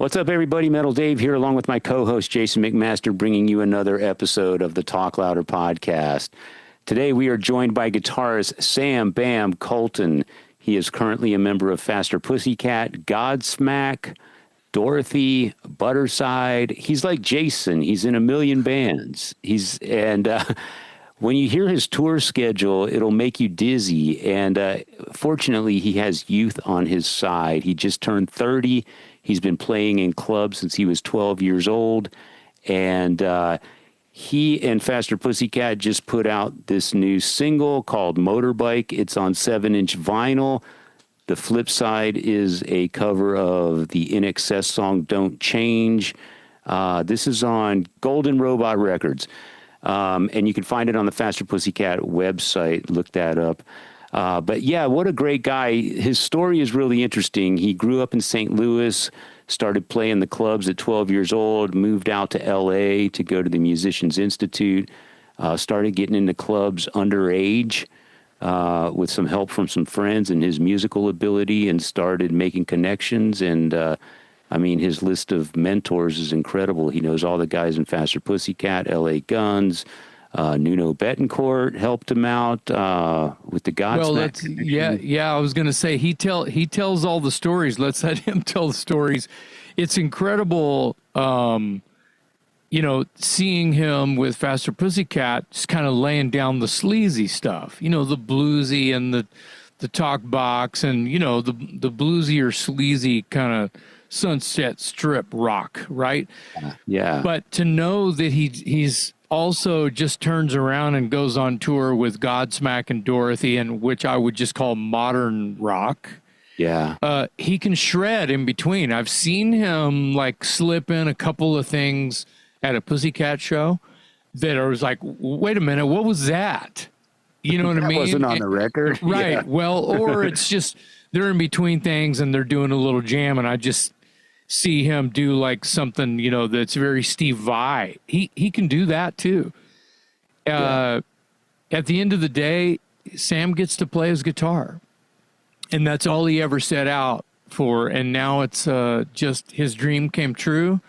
What's up, everybody? Metal Dave here, along with my co-host Jason McMaster, bringing you another episode of the Talk Louder podcast. Today, we are joined by guitarist Sam Bam Koltun. He is currently a member of Faster Pussycat, Godsmack, Dorothy, Budderside. He's like Jason. He's in a million bands. When you hear his tour schedule, it'll make you dizzy. And fortunately, he has youth on his side. He just turned 30. He's been playing in clubs since he was 12 years old. And he and Faster Pussycat just put out this new single called Motorbike. It's on 7-inch vinyl. The flip side is a cover of the INXS song Don't Change. This is on Golden Robot Records. And you can find it on the Faster Pussycat website. Look that up. But yeah, what a great guy. His story is really interesting. He grew up in St. Louis, started playing the clubs at 12 years old, moved out to LA to go to the Musicians Institute, started getting into clubs underage with some help from some friends and his musical ability, and started making connections. And his list of mentors is incredible. He knows all the guys in Faster Pussycat, LA Guns. Nuno Bettencourt helped him out with the Godsmack. I was going to say he tells all the stories. Let's let him tell the stories. It's incredible, seeing him with Faster Pussycat, just kind of laying down the sleazy stuff. The bluesy and the talk box, and the bluesy or sleazy kind of Sunset Strip rock, right? Yeah. But to know that he's also just turns around and goes on tour with Godsmack and Dorothy, and which I would just call modern rock. Yeah. He can shred in between. I've seen him like slip in a couple of things at a Pussycat show that I was like, wait a minute, what was that? You know what I mean? Wasn't on the record. Right. Yeah. Well, or it's just they're in between things and they're doing a little jam, and I just see him do like something, that's very Steve Vai. He can do that too. At the end of the day, Sam gets to play his guitar, and that's all he ever set out for. And now it's just his dream came true.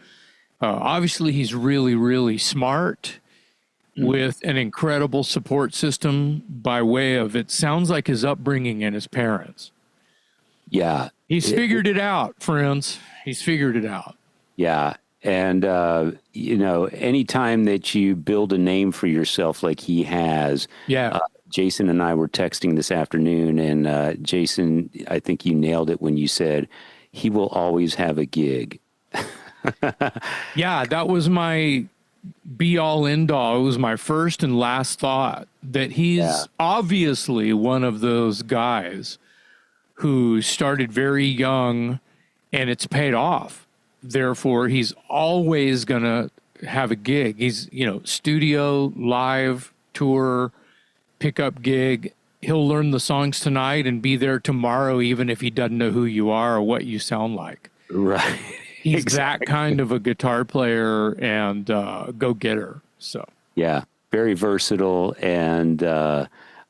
Obviously, he's really, really smart with an incredible support system by way of, it sounds like, his upbringing and his parents. Yeah. He's figured it out, friends. He's figured it out. Yeah. And, anytime that you build a name for yourself like he has, Jason and I were texting this afternoon, and Jason, I think you nailed it when you said he will always have a gig. Yeah, that was my be-all, end-all. It was my first and last thought, that he's obviously one of those guys who started very young, and it's paid off. Therefore, he's always going to have a gig. He's, studio, live, tour, pickup gig. He'll learn the songs tonight and be there tomorrow, even if he doesn't know who you are or what you sound like. Right. He's Exactly. that kind of a guitar player and go-getter. So Yeah, very versatile. And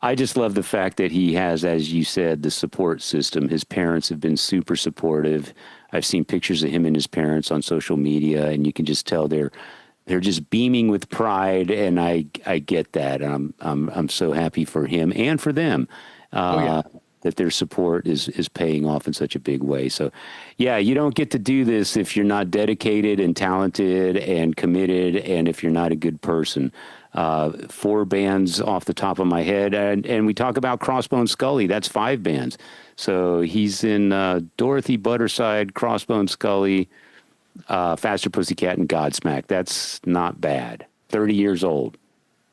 I just love the fact that he has, as you said, the support system. His parents have been super supportive. I've seen pictures of him and his parents on social media, and you can just tell they're just beaming with pride. And I get that. I'm so happy for him and for them. That their support is paying off in such a big way. So, yeah, you don't get to do this if you're not dedicated and talented and committed, and if you're not a good person. 4 bands off the top of my head, and we talk about Crossbone Skully. That's 5 bands. So he's in Dorothy, Budderside, Crossbone Skully, Faster Pussycat, and Godsmack. That's not bad. 30 years old.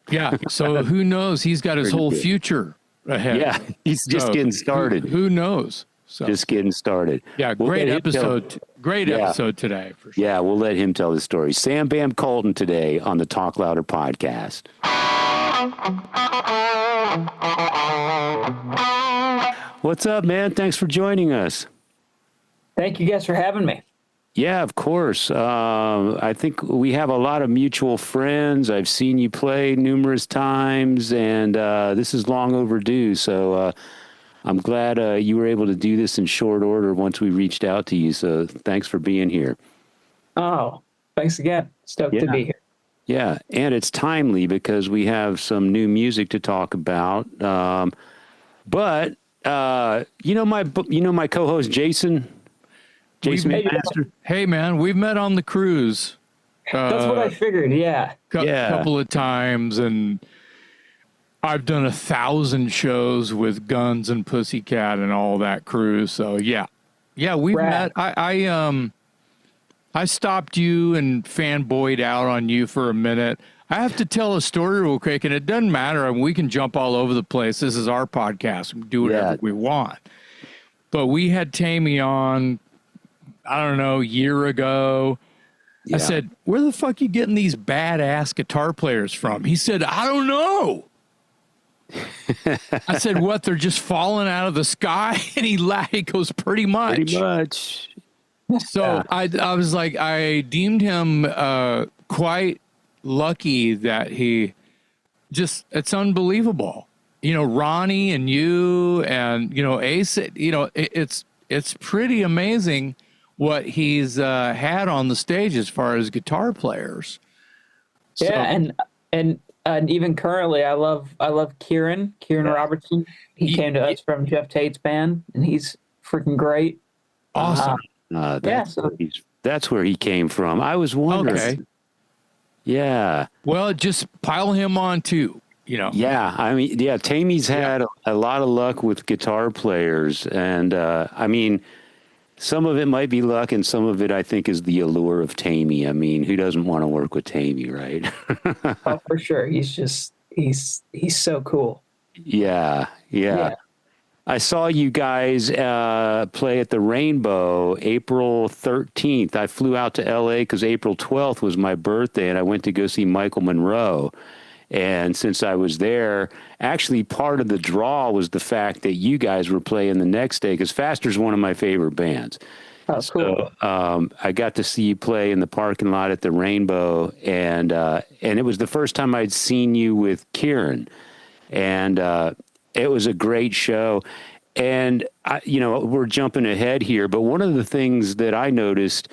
yeah. So who knows? He's got his whole future ahead. Yeah, he's just getting started. Who knows? So Just getting started. yeah, great episode. Great episode today for sure. Yeah, we'll let him tell the story. Sam Bam Koltun today on the Talk Louder podcast. What's up, man? Thanks for joining us. Thank you guys for having me. Yeah, of course. I think we have a lot of mutual friends. I've seen you play numerous times, and this is long overdue. So I'm glad you were able to do this in short order once we reached out to you. So thanks for being here. Oh, thanks again. Stoked to be here. Yeah, and it's timely because we have some new music to talk about. But my co-host Jason Hey, McMaster. Hey, man, we've met on the cruise that's what I figured. Yeah. couple of times, and I've done 1,000 shows with Guns and Pussycat and all that cruise. So yeah, we've Rad. met. I stopped you and fanboyed out on you for a minute. I have to tell a story real quick, and it doesn't matter. I mean, we can jump all over the place. This is our podcast. We can do whatever we want. But we had Tammy on, I don't know, a year ago. Yeah. I said, where the fuck you getting these badass guitar players from? He said, I don't know. I said, what? They're just falling out of the sky? And he laughed. He goes, pretty much. Pretty much. So I was like, I deemed him quite lucky that he just, it's unbelievable. You know, Ronnie and you and, Ace, it's pretty amazing what he's had on the stage as far as guitar players. Yeah, and even currently, I love Kieran Robertson. He came to us from Jeff Tate's band, and he's freaking great. Awesome. That's where he came from. I was wondering. Okay. Yeah. Well, just pile him on too. Yeah, I mean, Tammy's had a lot of luck with guitar players, and I mean, some of it might be luck, and some of it I think is the allure of Tammy. I mean, who doesn't want to work with Tammy, right? Oh, for sure. He's so cool. Yeah. I saw you guys play at the Rainbow April 13th. I flew out to LA because April 12th was my birthday, and I went to go see Michael Monroe. And since I was there, actually part of the draw was the fact that you guys were playing the next day, because Faster's one of my favorite bands. Oh, cool. So I got to see you play in the parking lot at the Rainbow, and it was the first time I'd seen you with Kieran, and it was a great show. And we're jumping ahead here, but one of the things that I noticed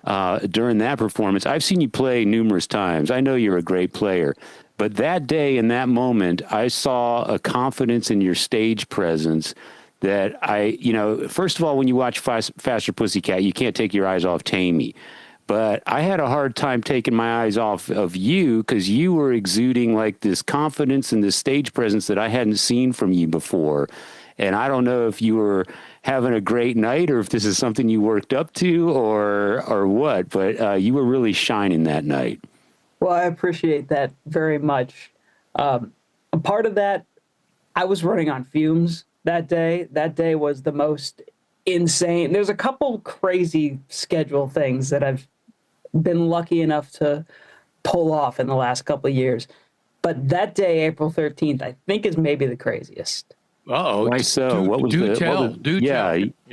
during that performance, I've seen you play numerous times. I know you're a great player. But that day, in that moment, I saw a confidence in your stage presence that first of all, when you watch Faster Pussycat, you can't take your eyes off Tammy. But I had a hard time taking my eyes off of you because you were exuding like this confidence and this stage presence that I hadn't seen from you before. And I don't know if you were having a great night or if this is something you worked up to or what, but you were really shining that night. Well, I appreciate that very much. A part of that, I was running on fumes that day. That day was the most insane. There's a couple crazy schedule things that I've been lucky enough to pull off in the last couple of years. But that day, April 13th, I think is maybe the craziest. Uh-oh. Why so? Do tell.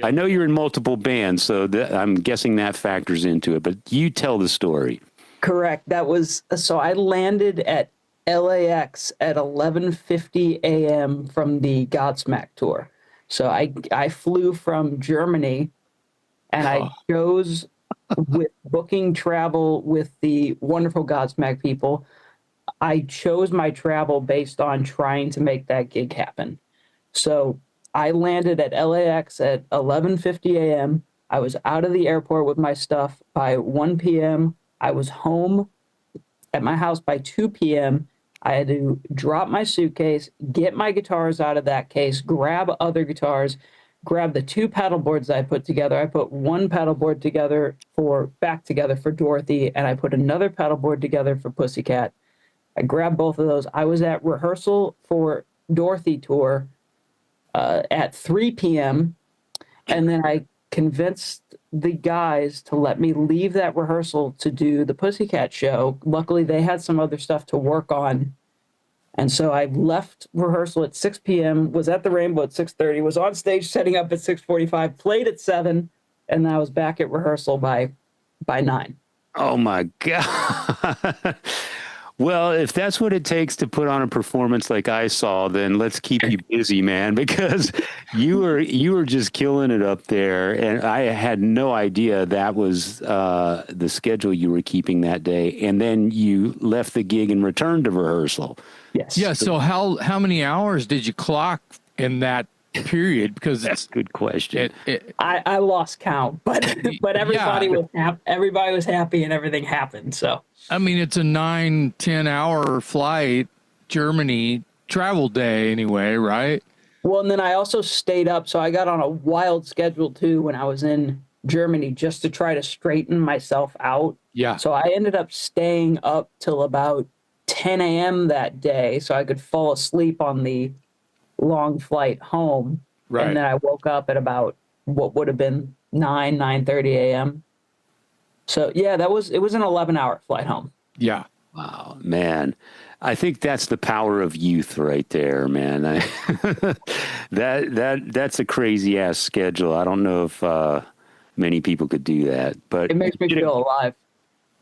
I know you're in multiple bands, so I'm guessing that factors into it, but you tell the story. Correct. So I landed at LAX at 11:50 a.m. from the Godsmack tour. So I flew from Germany, and I chose with booking travel with the wonderful Godsmack people. I chose my travel based on trying to make that gig happen. So I landed at LAX at 11:50 a.m. I was out of the airport with my stuff by 1 p.m. I was home at my house by 2 p.m. I had to drop my suitcase, get my guitars out of that case, grab other guitars, grab the two pedal boards I put together. I put one pedal board back together for Dorothy, and I put another pedal board together for Pussycat. I grabbed both of those. I was at rehearsal for Dorothy tour at 3 p.m., and then I convinced the guys to let me leave that rehearsal to do the Pussycat show. Luckily, they had some other stuff to work on. And so I left rehearsal at 6 p.m., was at the Rainbow at 6:30, was on stage setting up at 6:45, played at 7, and then I was back at rehearsal by 9. Oh, my God. Well, if that's what it takes to put on a performance like I saw, then let's keep you busy, man, because you were just killing it up there, and I had no idea that was the schedule you were keeping that day. And then you left the gig and returned to rehearsal. Yes. Yeah. So how many hours did you clock in that period? Because That's a good question. I lost count, but everybody was everybody was happy and everything happened. So I mean, it's a 9-10 hour flight, Germany travel day anyway, right? well, and then I also stayed up, so I got on a wild schedule too when I was in Germany just to try to straighten myself out. Yeah. So I ended up staying up till about 10 a.m. that day so I could fall asleep on the long flight home. Right. And then I woke up at about what would have been 9:30 a.m. So yeah, it was an 11-hour flight home. Yeah. Wow, man. I think that's the power of youth right there, man. That's a crazy ass schedule. I don't know if many people could do that, but It makes me feel alive.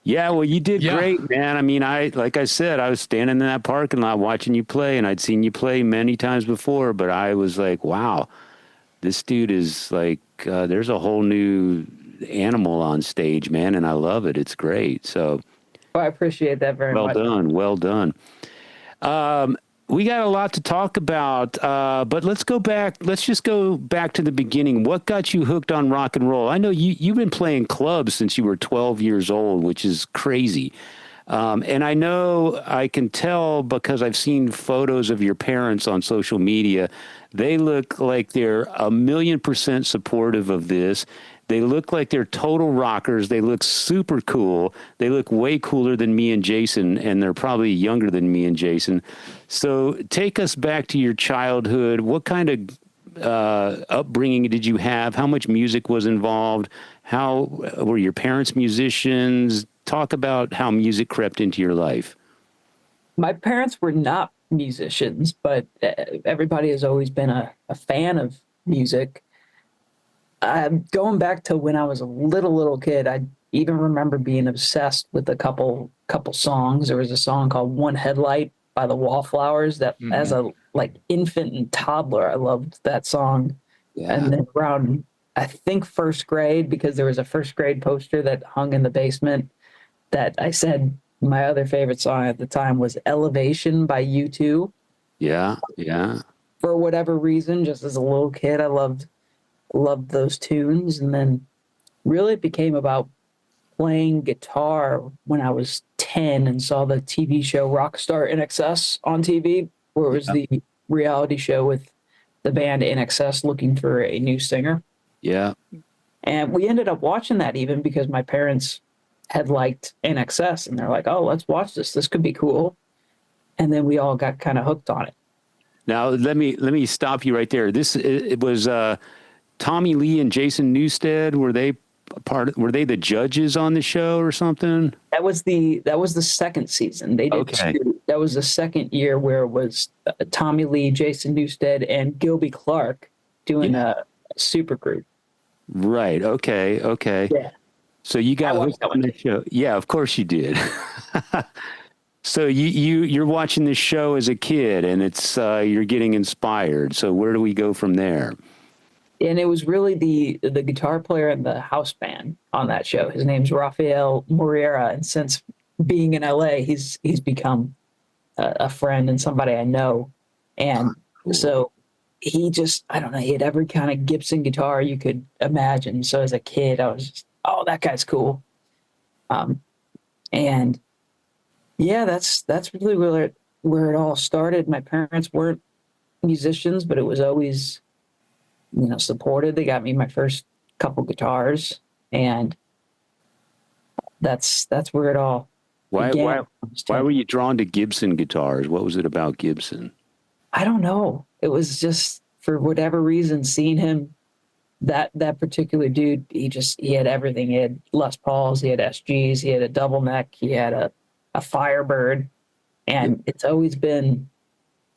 yeah, well, you did Yeah. great, man. I mean, like I said, I was standing in that parking lot watching you play, and I'd seen you play many times before, but I was like, wow, this dude is like, there's a whole new animal on stage, man, and I love it. It's great. So Well, I appreciate that very much. well done. We got a lot to talk about, but let's just go back to the beginning. What got you hooked on rock and roll? I know you've been playing clubs since you were 12 years old, which is crazy. And I know I can tell because I've seen photos of your parents on social media. They look like they're 1,000,000% supportive of this. They look like they're total rockers. They look super cool. They look way cooler than me and Jason, and they're probably younger than me and Jason. So take us back to your childhood. What kind of upbringing did you have? How much music was involved? How were your parents musicians? Talk about how music crept into your life. My parents were not musicians, but everybody has always been a fan of music. Going back to when I was a little kid, I even remember being obsessed with a couple songs. There was a song called "One Headlight" by the Wallflowers that, as a infant and toddler, I loved that song. Yeah. And then around, I think, first grade, because there was a first grade poster that hung in the basement that I said my other favorite song at the time was "Elevation" by U2. Yeah. For whatever reason, just as a little kid, I loved those tunes. And then really it became about playing guitar when I was 10 and saw the TV show Rockstar INXS on TV, where it was the reality show with the band INXS looking for a new singer. Yeah. And we ended up watching that even because my parents had liked INXS, and they're like, oh, let's watch this. This could be cool. And then we all got kind of hooked on it. Now let me stop you right there. It was Tommy Lee and Jason Newsted. Were they the judges on the show or something? That was the second season. They did two. That was the second year where it was Tommy Lee, Jason Newsted, and Gilby Clarke doing a super group. Right. Okay. Yeah. So you got hooked on the show. Yeah, of course you did. So you're watching this show as a kid, and it's you're getting inspired. So where do we go from there? And it was really the guitar player in the house band on that show. His name's Rafael Moreira, and since being in LA, he's become a friend and somebody I know. And so he just, I don't know, he had every kind of Gibson guitar you could imagine. So as a kid, I was just, oh, that guy's cool. And yeah, that's really where it all started. My parents weren't musicians, but it was always, supported. They got me my first couple guitars, and that's where it all began. Why were you drawn to Gibson guitars? What was it about Gibson? I don't know. It was just, for whatever reason, seeing him, that particular dude, he had everything. He had Les Pauls, he had SGs, he had a double neck, he had a Firebird, and it's always been,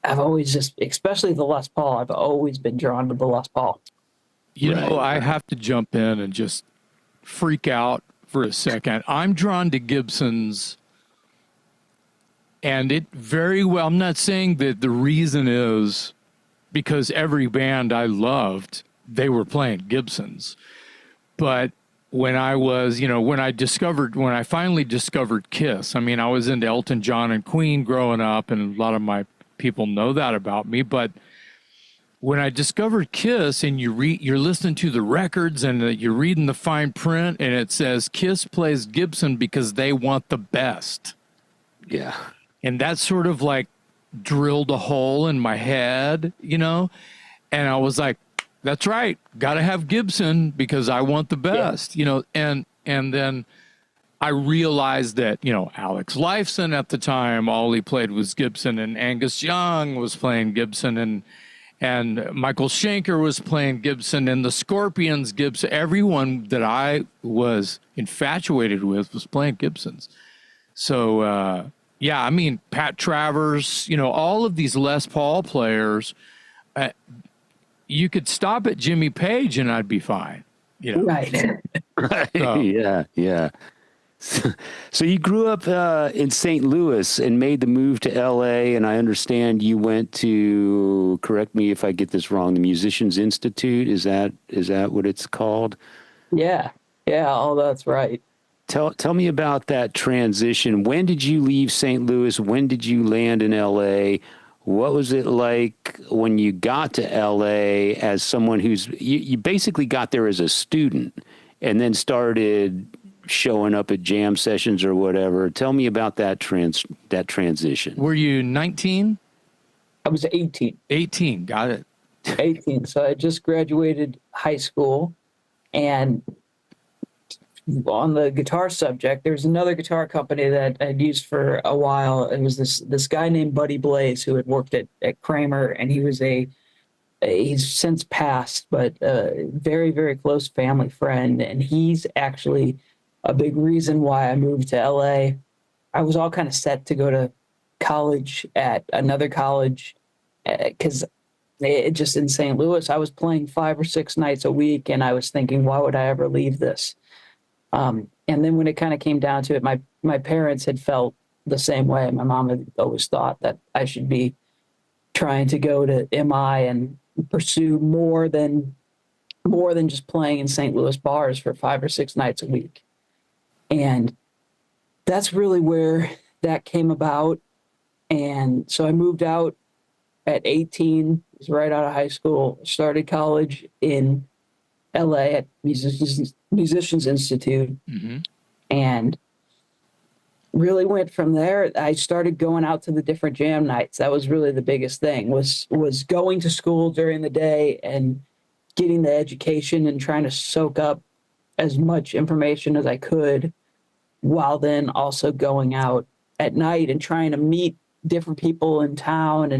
I've always just, especially the Les Paul, I've always been drawn to the Les Paul. You know, I have to jump in and just freak out for a second. I'm drawn to Gibsons And it very well, I'm not saying that the reason is because every band I loved, they were playing Gibsons. But when I was, when I finally discovered Kiss, I mean, I was into Elton John and Queen growing up, and a lot of my people know that about me. But when I discovered Kiss, and you're listening to the records and you're reading the fine print, and it says Kiss plays Gibson because they want the best. Yeah. And that sort of like drilled a hole in my head, and I was like, that's right, got to have Gibson because I want the best, and then I realized that, Alex Lifeson at the time, all he played was Gibson, and Angus Young was playing Gibson, and Michael Schenker was playing Gibson, and the Scorpions Gibson, everyone that I was infatuated with was playing Gibsons. So, yeah, I mean, Pat Travers, all of these Les Paul players, you could stop at Jimmy Page and I'd be fine. Right. Right. So, Yeah. So you grew up in St. Louis and made the move to L.A., and I understand you went to, correct me if I get this wrong, the Musicians Institute. Is that what it's called? Yeah. Oh, that's right. Tell me about that transition. When did you leave St. Louis? When did you land in L.A.? What was it like when you got to L.A. as someone you basically got there as a student and then started showing up at jam sessions or whatever? Tell me about that transition. were you 19? I was 18. 18, got it. 18. So I just graduated high school, and on the guitar subject, there's another guitar company that I'd used for a while. It was this guy named Buddy Blaze who had worked at Kramer, and he was he's since passed, but a very, very close family friend. And he's actually a big reason why I moved to LA. I was all kind of set to go to college at another college because just in St. Louis, I was playing 5 or 6 nights a week, and I was thinking, why would I ever leave this? And then when it kind of came down to it, my parents had felt the same way. My mom had always thought that I should be trying to go to MI and pursue more than just playing in St. Louis bars for 5 or 6 nights a week. And that's really where that came about. And so I moved out at 18, was right out of high school, started college in LA at Musicians Institute, and really went from there. I started going out to the different jam nights. That was really the biggest thing, was going to school during the day and getting the education and trying to soak up as much information as I could, while then also going out at night and trying to meet different people in town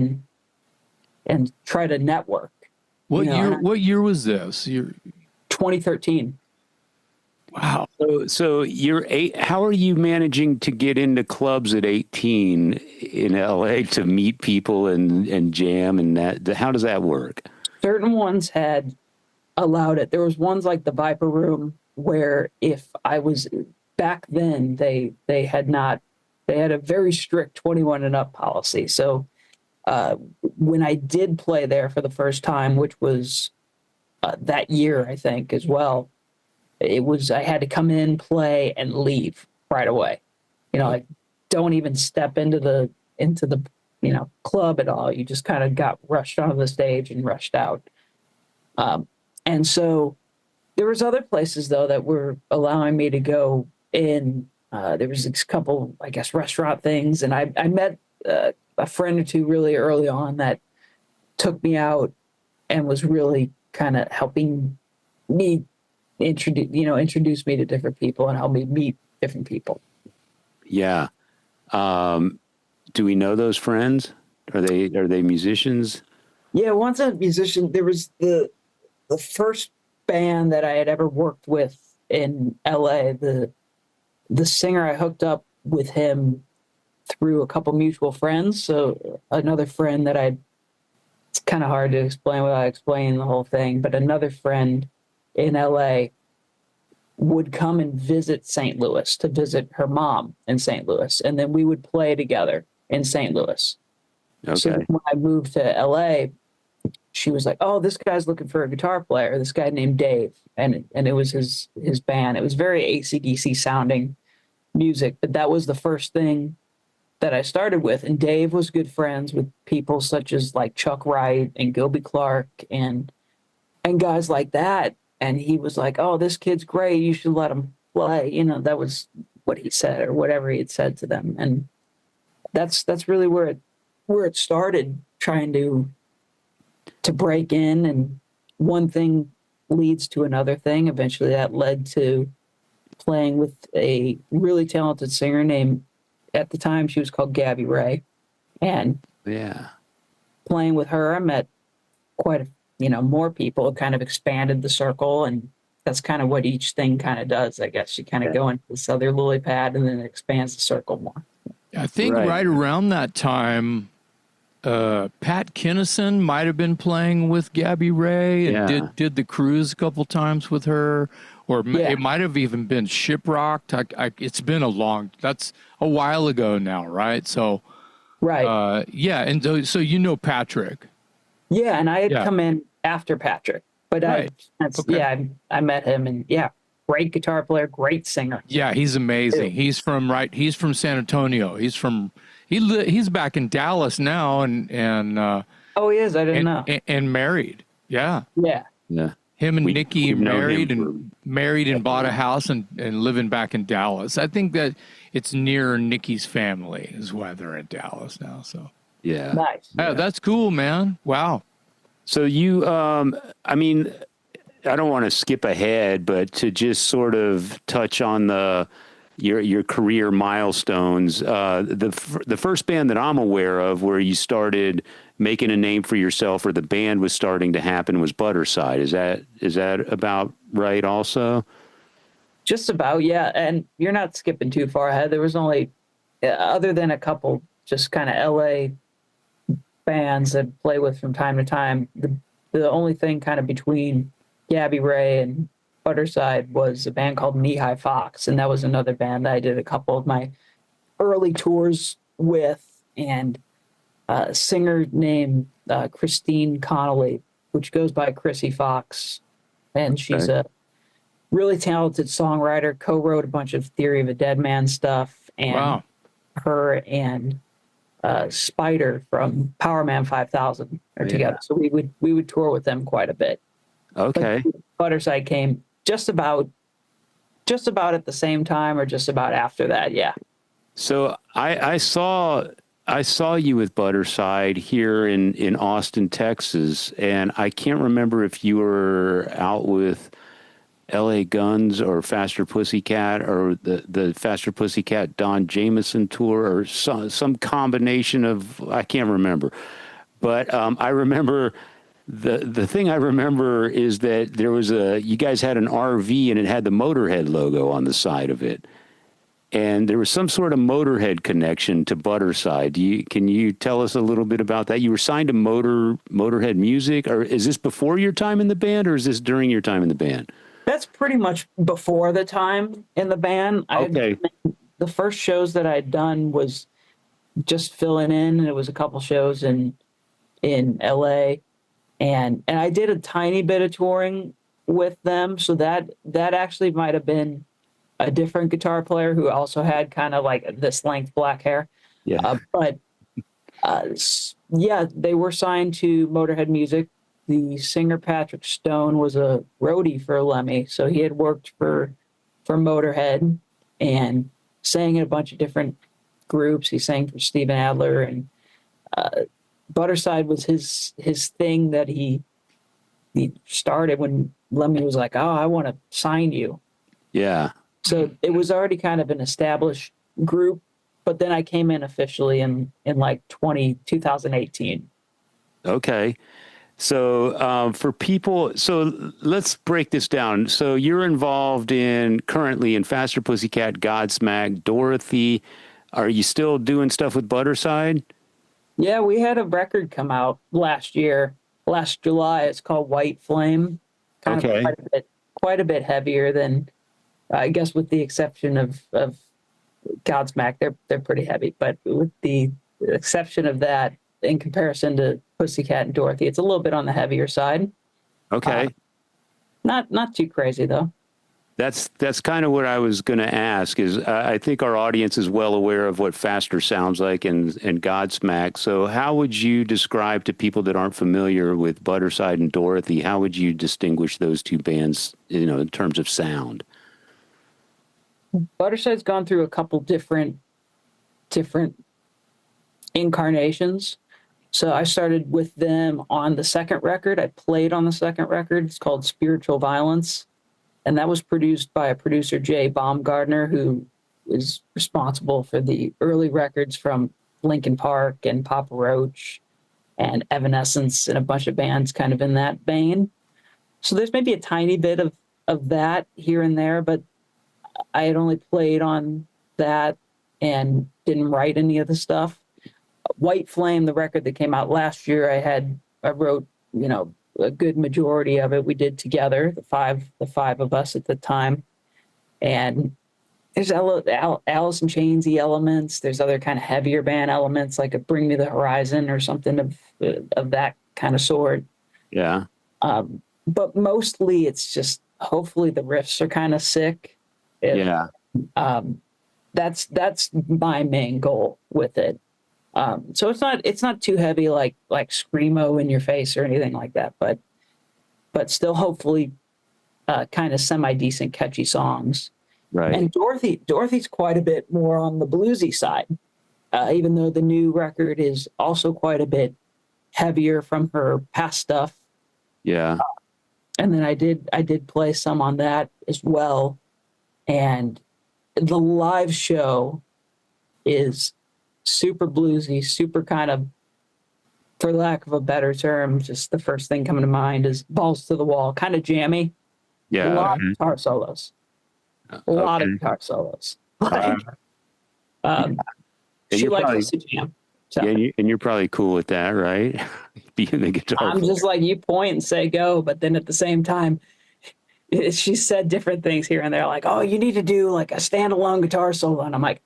and try to network. What year was this? 2013. Wow. So you're 8. How are you managing to get into clubs at 18 in LA to meet people and jam and that? How does that work? Certain ones had allowed it. There was ones like the Viper Room where if I was back then, they had a very strict 21 and up policy. So when I did play there for the first time, which was that year, I think, as well, I had to come in, play, and leave right away. Like don't even step into the club at all. You just kind of got rushed onto the stage and rushed out. And so there was other places though that were allowing me to go in. There was a couple, I guess, restaurant things, and I met a friend or two really early on that took me out and was really kind of helping me introduce me to different people and help me meet different people. Yeah. Do we know those friends? Are they musicians? Yeah, one's a musician. There was the first band that I had ever worked with in LA. The singer, I hooked up with him through a couple mutual friends. So another friend that it's kind of hard to explain without explaining the whole thing, but another friend in LA would come and visit St. Louis to visit her mom in St. Louis. And then we would play together. in St. Louis. So Okay. when I moved to LA, she was like, "Oh, this guy's looking for a guitar player. This guy named Dave," and it was his band. It was very AC/DC sounding music, but that was the first thing that I started with. And Dave was good friends with people such as like Chuck Wright and Gilby Clarke and guys like that. And he was like, "Oh, this kid's great. You should let him play." You know, that was what he said or whatever he had said to them. And that's really where it started, trying to break in, and one thing leads to another thing. Eventually that led to playing with a really talented singer named, at the time she was called Gabby Ray, and Yeah. playing with her I met quite more people. It kind of expanded the circle, and that's kind of what each thing kind of does, I guess. You kind of go into this other lily pad and then it expands the circle more. I think right around that time, Pat Kinnison might have been playing with Gabby Ray and did the cruise a couple times with her, or it might have even been Shiprocked. It's been that's a while ago now, right? So, right. And so you know Patrick. Yeah, and I had come in after Patrick, but I met him, and great guitar player, great singer. Yeah, he's amazing. He's from San Antonio. He's back in Dallas now, and oh, he is. I didn't know. And married. Yeah. Yeah. Him and Nikki married and bought a house and living back in Dallas. I think that it's near Nikki's family is why they're in Dallas now. So yeah, nice. Yeah, that's cool, man. Wow. So you, I mean, I don't want to skip ahead, but to just sort of touch on your career milestones. The first band that I'm aware of where you started making a name for yourself, or the band was starting to happen, was Budderside. Is that about right? Also, just about, yeah. And you're not skipping too far ahead. There was only, other than a couple, just kind of LA bands that play with from time to time. The only thing kind of between Gabby Ray and Budderside was a band called Knee High Fox, and that was another band that I did a couple of my early tours with, and a singer named Christine Connolly, which goes by Chrissy Fox, and she's a really talented songwriter, co-wrote a bunch of Theory of a Dead Man stuff, and her and Spider from Power Man 5000 are together. So we would tour with them quite a bit. Okay. But Budderside came just about at the same time, or just about after that. Yeah. So I saw you with Budderside here in Austin, Texas, and I can't remember if you were out with LA Guns or Faster Pussycat, or the Faster Pussycat Don Jameson tour, or some combination of, I can't remember. But I remember the thing I remember is that there was you guys had an RV and it had the Motorhead logo on the side of it. And there was some sort of Motorhead connection to Budderside. Can you tell us a little bit about that? You were signed to Motorhead Music, or is this before your time in the band, or is this during your time in the band? That's pretty much before the time in the band. The first shows that I'd done was just filling in, and it was a couple shows in LA, and I did a tiny bit of touring with them. So that actually might have been a different guitar player who also had kind of like this length black hair. Yeah. They were signed to Motorhead Music. The singer Patrick Stone was a roadie for Lemmy, so he had worked for Motorhead and sang in a bunch of different groups. He sang for Steven Adler, and Budderside was his thing that he started when Lemmy was like, "Oh, I want to sign you." Yeah. So it was already kind of an established group, but then I came in officially in like 2018. Okay. So for people, so let's break this down. So you're involved currently in Faster Pussycat, Godsmack, Dorothy. Are you still doing stuff with Budderside? Yeah, we had a record come out last July. It's called White Flame. Kind of quite a bit heavier than, I guess, with the exception of Godsmack. They're pretty heavy, but with the the exception of that, in comparison to Pussycat and Dorothy, it's a little bit on the heavier side. Okay. Not too crazy though. That's kind of what I was going to ask. Is I think our audience is well aware of what Faster sounds like and Godsmack. So how would you describe to people that aren't familiar with Budderside and Dorothy? How would you distinguish those two bands, in terms of sound? Butterside's gone through a couple different incarnations. So I started with them on the second record. I played on the second record. It's called Spiritual Violence. And that was produced by a producer, Jay Baumgartner, who is responsible for the early records from Linkin Park and Papa Roach and Evanescence and a bunch of bands kind of in that vein. So there's maybe a tiny bit of that here and there, but I had only played on that and didn't write any of the stuff. White Flame, the record that came out last year, I wrote, a good majority of it we did together, the five of us at the time. And there's Alice in Chainsy elements. There's other kind of heavier band elements, like a Bring Me the Horizon or something of that kind of sort. Yeah. But mostly it's just, hopefully the riffs are kind of sick. Yeah. That's my main goal with it. So it's not too heavy like screamo in your face or anything like that, but still hopefully kind of semi decent catchy songs. Right. And Dorothy's quite a bit more on the bluesy side, even though the new record is also quite a bit heavier from her past stuff. Yeah. And then I did play some on that as well, and the live show is super bluesy, super kind of, for lack of a better term, just the first thing coming to mind is balls to the wall, kind of jammy. Yeah. A lot of guitar solos. A lot of guitar solos. She likes to jam. So. Yeah, and you're probably cool with that, right? Being the guitar I'm player. just like, you point and say go, but then at the same time, she said different things here and there, like, oh, you need to do like a standalone guitar solo. And I'm like,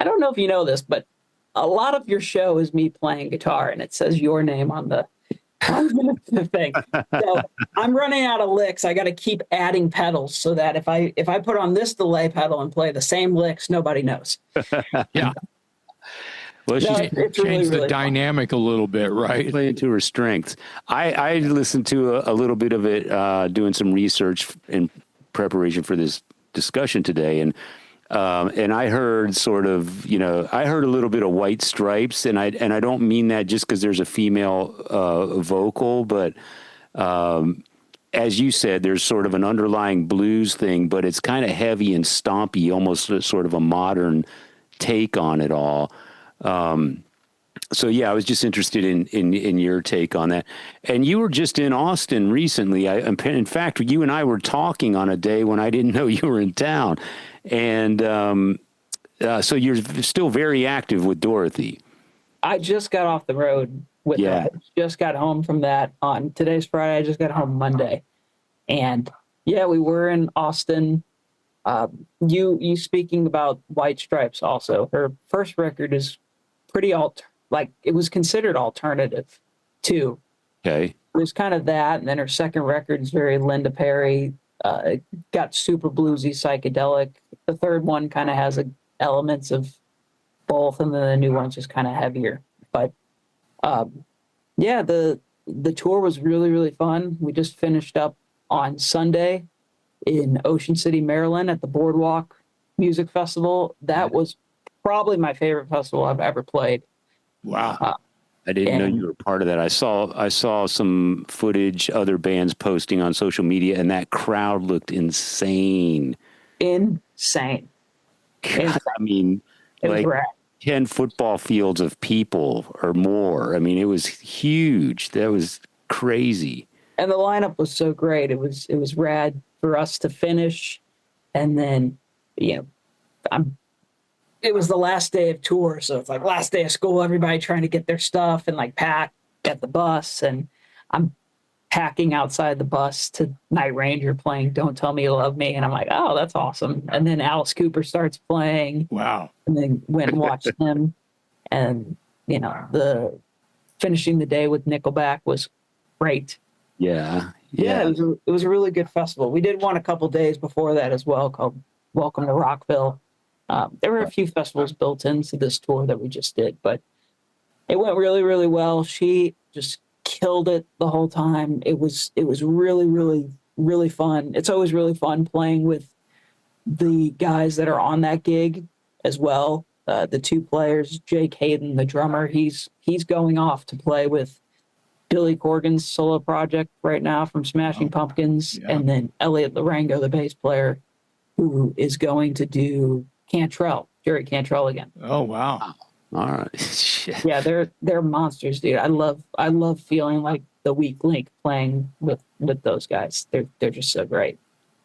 I don't know if you know this, but a lot of your show is me playing guitar, and it says your name on the thing. So I'm running out of licks. I got to keep adding pedals so that if I put on this delay pedal and play the same licks, nobody knows. Yeah. Well, No, she's it's Change the really dynamic a little bit, right? playing to her strengths. I listened to a little bit of it, doing some research in preparation for this discussion today, and I heard sort of, I heard a little bit of White Stripes, and I don't mean that just because there's a female vocal, but as you said, there's sort of an underlying blues thing, but it's kind of heavy and stompy, almost sort of a modern take on it all. So yeah, I was just interested in your take on that. And you were just in Austin recently. In fact, you and I were talking on a day when I didn't know you were in town. And so you're still very active with Dorothy. I just got off the road with Yeah. that. Just got home from that on today's Friday. I just got home Monday. And yeah, we were in Austin. You speaking about White Stripes also. Her first record is pretty it was considered alternative too. Okay. It was kind of that, and then her second record is very Linda Perry. It got super bluesy, psychedelic. The third one kind of has elements of both, and then the new one's just kind of heavier. But yeah, the tour was really, really fun. We just finished up on Sunday in Ocean City, Maryland at the Boardwalk Music Festival. That was probably my favorite festival I've ever played. Wow. I didn't know you were part of that. I saw some footage other bands posting on social media, and that crowd looked insane. Insane. I mean, like 10 football fields of people or more. I mean, it was huge. That was crazy. And the lineup was so great. It was rad for us to finish. And then, it was the last day of tour, so it's like last day of school, everybody trying to get their stuff and like pack at the bus, and I'm packing outside the bus to Night Ranger playing Don't Tell Me You Love Me, and I'm like, oh, that's awesome. And then Alice Cooper starts playing. Wow. And then went and watched him, and the finishing the day with Nickelback was great. Yeah. It was a really good festival. We did one a couple days before that as well, called Welcome to Rockville. There were a few festivals built into this tour that we just did, but it went really, really well. She just killed it the whole time. It was really, really, really fun. It's always really fun playing with the guys that are on that gig as well. The two players, Jake Hayden, the drummer, he's going off to play with Billy Corgan's solo project right now from Smashing Pumpkins, and then Elliot Larango, the bass player, who is going to do Jerry Cantrell again. Oh wow! All right, shit. Yeah, they're monsters, dude. I love feeling like the weak link playing with those guys. They're just so great.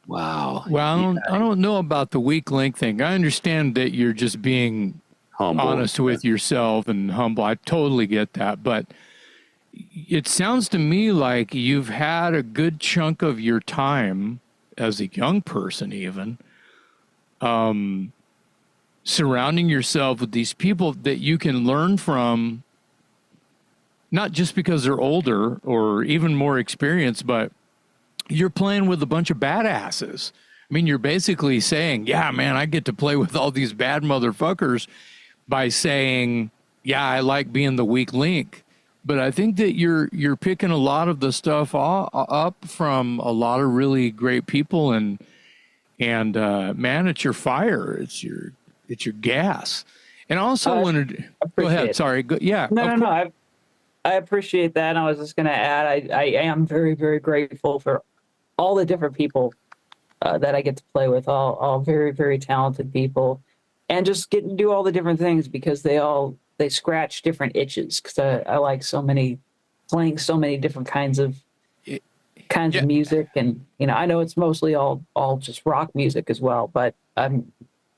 Wow. Well, I don't know about the weak link thing. I understand that you're just being Humble. honest with yourself and humble. I totally get that, but it sounds to me like you've had a good chunk of your time as a young person, even surrounding yourself with these people that you can learn from, not just because they're older or even more experienced, but you're playing with a bunch of badasses. I mean, you're basically saying, yeah, man, I get to play with all these bad motherfuckers by saying, yeah, I like being the weak link. But I think that you're picking a lot of the stuff up from a lot of really great people, and man, it's your fire, it's your gas. And I also wanted go ahead. Sorry, yeah. No. I appreciate that. And I was just going to add, I am very, very grateful for all the different people that I get to play with, all very, very talented people, and just get to do all the different things because they scratch different itches, because I like playing so many different kinds of music. And, I know it's mostly all just rock music as well, but I'm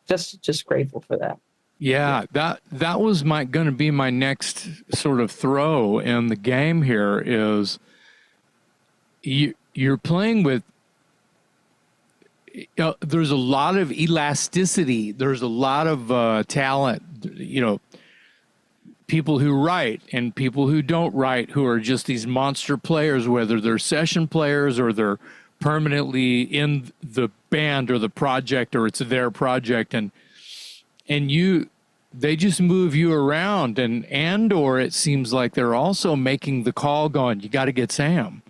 just grateful for that. Yeah, that was going to be my next sort of throw in the game here is you're playing with, there's a lot of elasticity. There's a lot of talent, people who write and people who don't write, who are just these monster players, whether they're session players or they're permanently in the band or the project, or it's their project. And they just move you around, or it seems like they're also making the call going, you got to get Sam.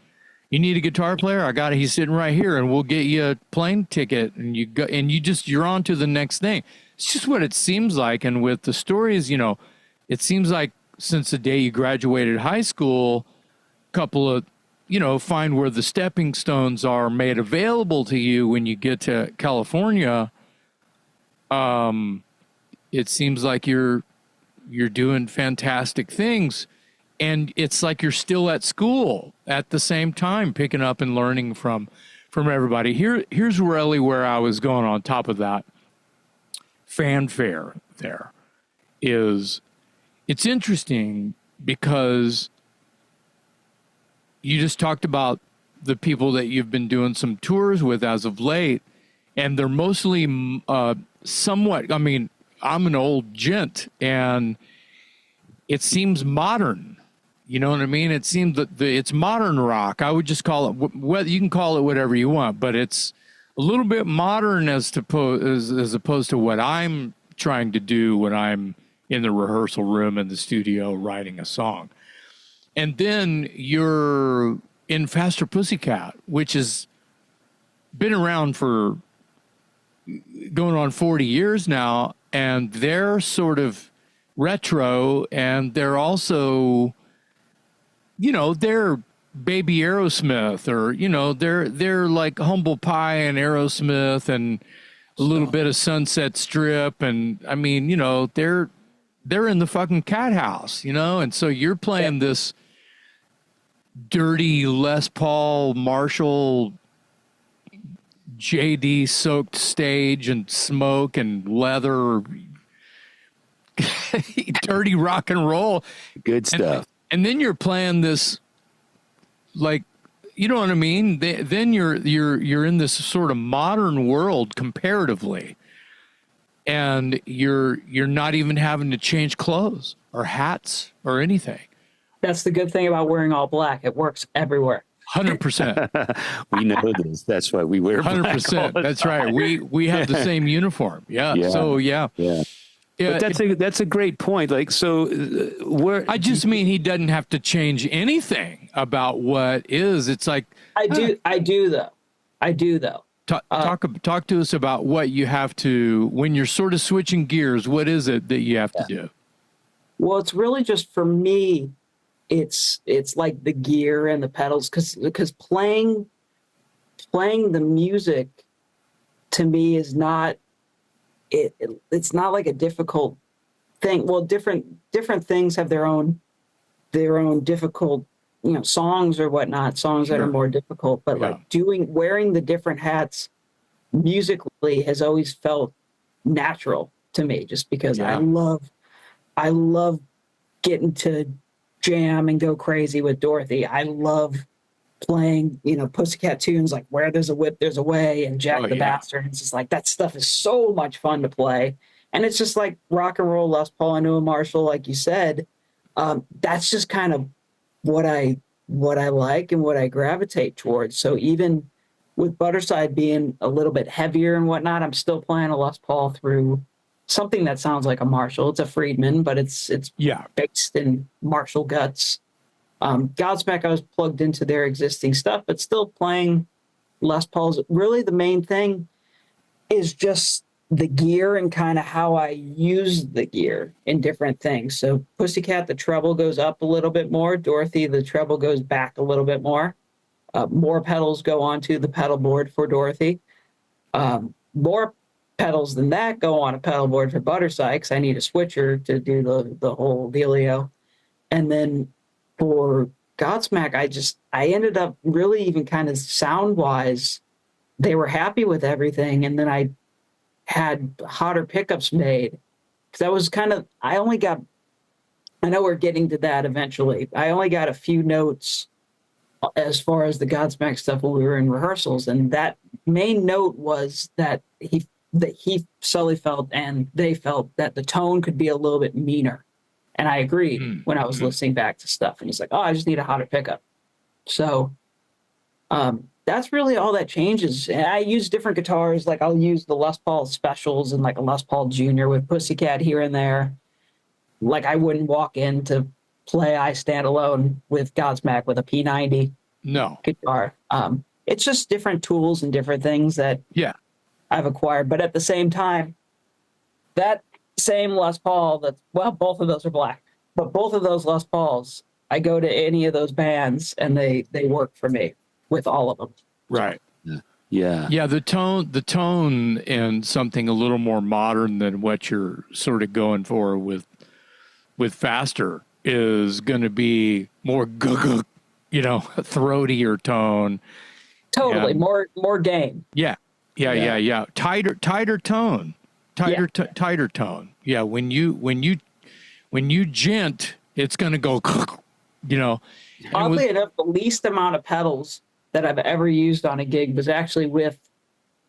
You need a guitar player? He's sitting right here, and we'll get you a plane ticket, and you're on to the next thing. It's just what it seems like. And with the stories, it seems like since the day you graduated high school, a couple of, find where the stepping stones are made available to you when you get to California. It seems like you're doing fantastic things, and it's like you're still at school at the same time, picking up and learning from everybody. Here's really where I was going on top of that fanfare there is, it's interesting because you just talked about the people that you've been doing some tours with as of late, and they're mostly somewhat, I'm an old gent, and it seems modern. You know what I mean? It seems that it's modern rock. I would just call it, you can call it whatever you want, but it's a little bit modern as opposed to what I'm trying to do when I'm in the rehearsal room in the studio writing a song. And then you're in Faster Pussycat, which has been around for going on 40 years now, and they're sort of retro, and they're also, they're baby Aerosmith, or, they're like Humble Pie and Aerosmith and a little bit of Sunset Strip. And they're in the fucking Cat House, and so you're playing this dirty Les Paul Marshall JD soaked stage and smoke and leather, dirty rock and roll. Good stuff. And then you're playing this, like, you know what I mean? Then you're in this sort of modern world comparatively. and you're not even having to change clothes or hats or anything. That's the good thing about wearing all black. It works everywhere. 100%. We know this. That's why we wear black all 100%. the That's time. right. We have the same uniform. Yeah. Yeah. So yeah. Yeah. But that's a great point. Like, so where I just mean he doesn't have to change anything about what is. It's like I do though. talk to us about what you have to when you're sort of switching gears. What is it that you have to do? Well, it's really just for me. It's like the gear and the pedals because playing the music to me is not it's not like a difficult thing. Well, different things have their own difficult, songs or whatnot, songs that are more difficult, but like wearing the different hats musically has always felt natural to me just because I love getting to jam and go crazy with Dorothy. I love playing, Pussycat tunes like Where There's a Whip, There's a Way and Jack the Bastard. It's just like that stuff is so much fun to play. And it's just like rock and roll, Les Paul into a Marshall, like you said. That's just kind of what I like and what I gravitate towards. So even with Budderside being a little bit heavier and whatnot, I'm still playing a Les Paul through something that sounds like a Marshall. It's a Friedman, but it's based in Marshall guts. Godsmack, I was plugged into their existing stuff, but still playing Les Pauls. Really, the main thing is just the gear and kind of how I use the gear in different things. So Pussycat, the treble goes up a little bit more. Dorothy, the treble goes back a little bit more. More pedals go onto the pedal board for Dorothy. More pedals than that go on a pedal board for Budderside because I need a switcher to do the whole dealio. And then for Godsmack, I ended up really even kind of sound-wise, they were happy with everything. And then I had hotter pickups made. Because that was kind of, I know we're getting to that eventually. I only got a few notes as far as the Godsmack stuff when we were in rehearsals. And that main note was that he Sully felt and they felt that the tone could be a little bit meaner. And I agreed when I was listening back to stuff. And he's like, oh, I just need a hotter pickup. So that's really all that changes. And I use different guitars. Like I'll use the Les Paul specials and like a Les Paul Jr. with Pussycat here and there. Like I wouldn't walk in to play I Stand Alone with Godsmack with a P90 guitar. It's just different tools and different things that I've acquired. But at the same time, that same Les Paul both of those are black, but both of those Les Pauls, I go to any of those bands and they work for me with all of them. Right. Yeah. The tone and something a little more modern than what you're sort of going for with Faster is going to be more throatier tone. Totally. More game. Yeah. Tighter tone. Tighter tone. Yeah, when you gent, it's going to go, Oddly enough, the least amount of pedals that I've ever used on a gig was actually with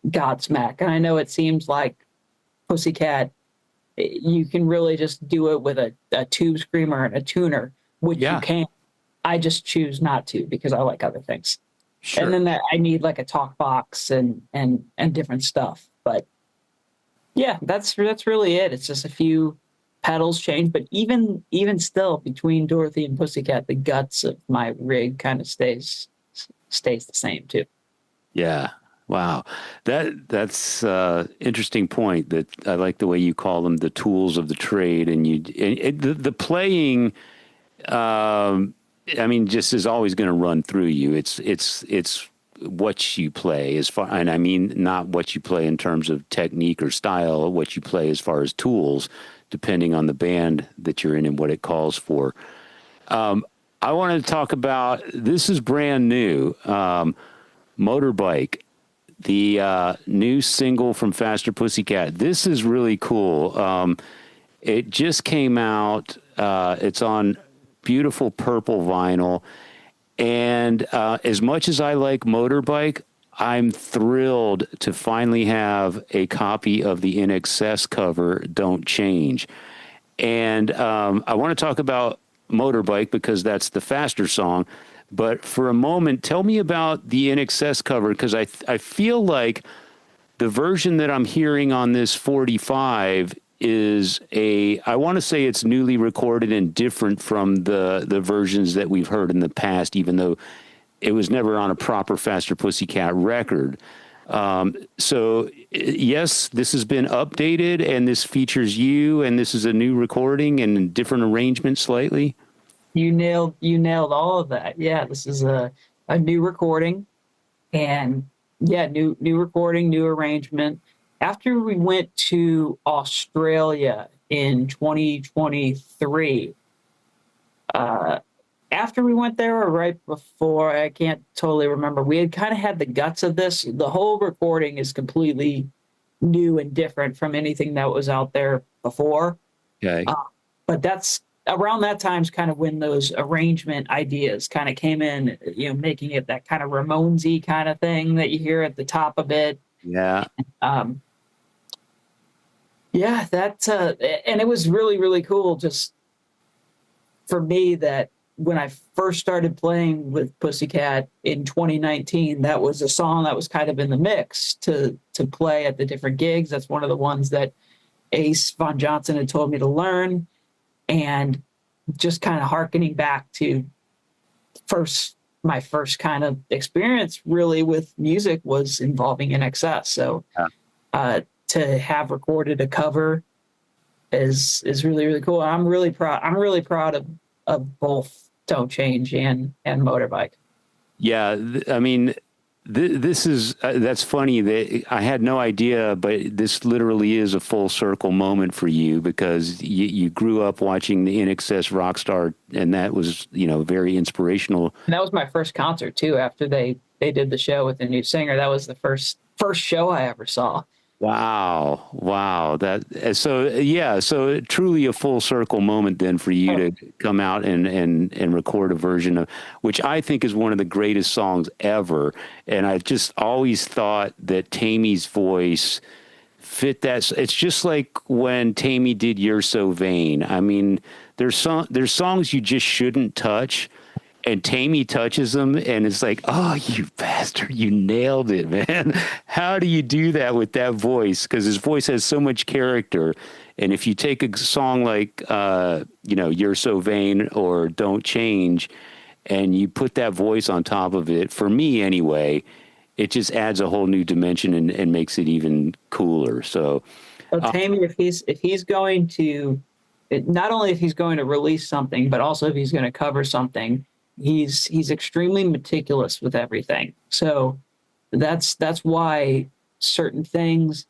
Godsmack. And I know it seems like Pussycat, you can really just do it with a tube screamer and a tuner, which you can. I just choose not to because I like other things. Sure. And then I need like a talk box and different stuff. But yeah, that's really it. It's just a few pedals change, but even still, between Dorothy and Pussycat, the guts of my rig kind of stays the same too. Yeah. Wow. That's interesting point. That I like the way you call them the tools of the trade, and the playing. Just is always going to run through you. It's what you play as far, and I mean not what you play in terms of technique or style, what you play as far as tools, depending on the band that you're in and what it calls for. I wanted to talk about, this is brand new, Motorbike, the new single from Faster Pussycat. This is really cool. It just came out. It's on beautiful purple vinyl. And as much as I like Motorbike, I'm thrilled to finally have a copy of the INXS cover, Don't Change. And I want to talk about Motorbike because that's the faster song. But for a moment, tell me about the INXS cover, because I feel like the version that I'm hearing on this 45 is I want to say it's newly recorded and different from the versions that we've heard in the past, even though it was never on a proper Faster Pussycat record. So yes, this has been updated and this features you, and this is a new recording and different arrangement slightly. You nailed all of that. Yeah, this is a new recording, and yeah, new recording, new arrangement. After we went to Australia in 2023, after we went there or right before, I can't totally remember. We had kind of had the guts of this. The whole recording is completely new and different from anything that was out there before. Okay. But that's around that time's kind of when those arrangement ideas kind of came in, making it that kind of Ramones-y kind of thing that you hear at the top of it. Yeah. Yeah, and it was really, really cool just for me that when I first started playing with Pussycat in 2019, that was a song that was kind of in the mix to play at the different gigs. That's one of the ones that Ace Von Johnson had told me to learn. And just kind of hearkening back to my first kind of experience really with music was involving INXS. So to have recorded a cover is really, really cool. I'm really proud. I'm really proud of both Don't Change and Motorbike. Yeah. I mean, this is that's funny that I had no idea, but this literally is a full circle moment for you because you grew up watching the INXS Rockstar, and that was very inspirational. And that was my first concert too. After they did the show with the new singer, that was the first show I ever saw. Wow. So truly a full circle moment then for you to come out and record a version of, which I think is one of the greatest songs ever. And I just always thought that Tammy's voice fit that. It's just like when Tammy did You're So Vain. I mean, there's songs you just shouldn't touch, and Tammy touches them, and it's like, oh, you bastard, you nailed it, man. How do you do that with that voice? Because his voice has so much character. And if you take a song like, You're So Vain or Don't Change, and you put that voice on top of it, for me anyway, it just adds a whole new dimension and makes it even cooler. So, Tammy, if he's going to, not only if he's going to release something, but also if he's going to cover something, he's extremely meticulous with everything. So that's why certain things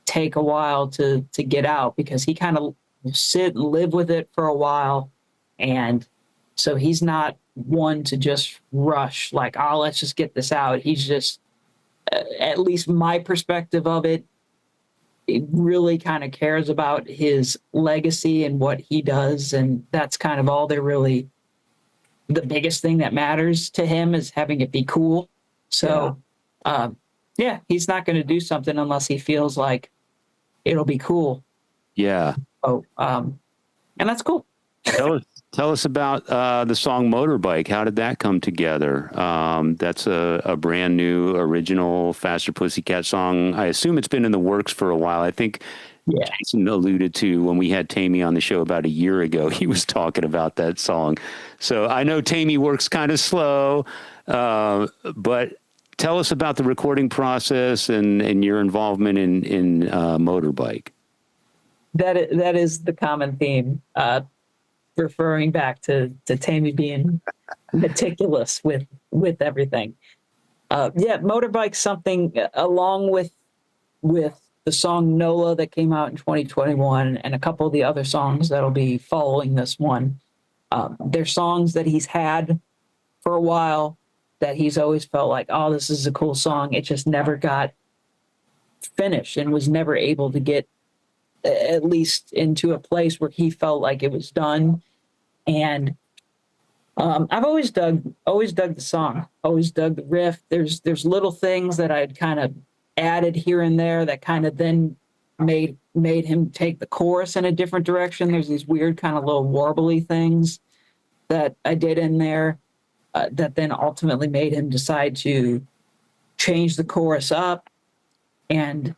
take a while to get out, because he kind of will sit and live with it for a while. And so he's not one to just rush like, oh, let's just get this out. He's just, at least my perspective of it, it really kind of cares about his legacy and what he does. And that's kind of all the biggest thing that matters to him is having it be cool. So, he's not going to do something unless he feels like it'll be cool. Yeah. Oh, and that's cool. Tell us about the song Motorbike. How did that come together? That's a brand new original Faster Pussycat song. I assume it's been in the works for a while. I think Jason alluded to when we had Tammy on the show about a year ago, he was talking about that song. So I know Tammy works kind of slow, but tell us about the recording process and your involvement in Motorbike. That is the common theme, referring back to Tammy being meticulous with everything. Motorbike's something along with the song NOLA that came out in 2021 and a couple of the other songs that'll be following this one. They're songs that he's had for a while that he's always felt like, oh, this is a cool song. It just never got finished and was never able to get at least into a place where he felt like it was done. And I've always dug the song, always dug the riff. There's little things that I'd kind of added here and there that kind of then made him take the chorus in a different direction. There's these weird kind of little warbly things that I did in there that then ultimately made him decide to change the chorus up. And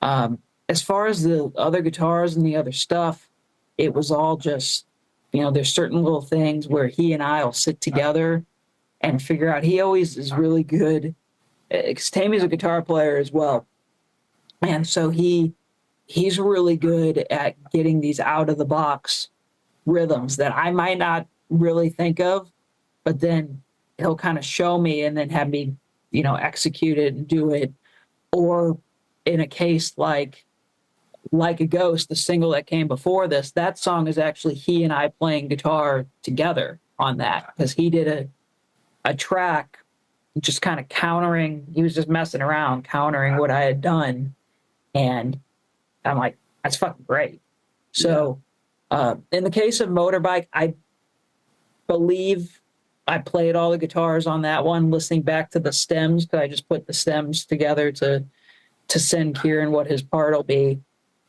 as far as the other guitars and the other stuff, it was all just, there's certain little things where he and I will sit together and figure out. He always is really good, because Tammy's a guitar player as well. And so he's really good at getting these out of the box rhythms that I might not really think of, but then he'll kind of show me and then have me, execute it and do it. Or in a case like a Ghost, the single that came before this, that song is actually he and I playing guitar together on that, because he did a track just kind of countering. He was just messing around, countering what I had done. And I'm like, that's fucking great. So in the case of Motorbike, I believe I played all the guitars on that one, listening back to the stems, because I just put the stems together to send Kieran what his part will be.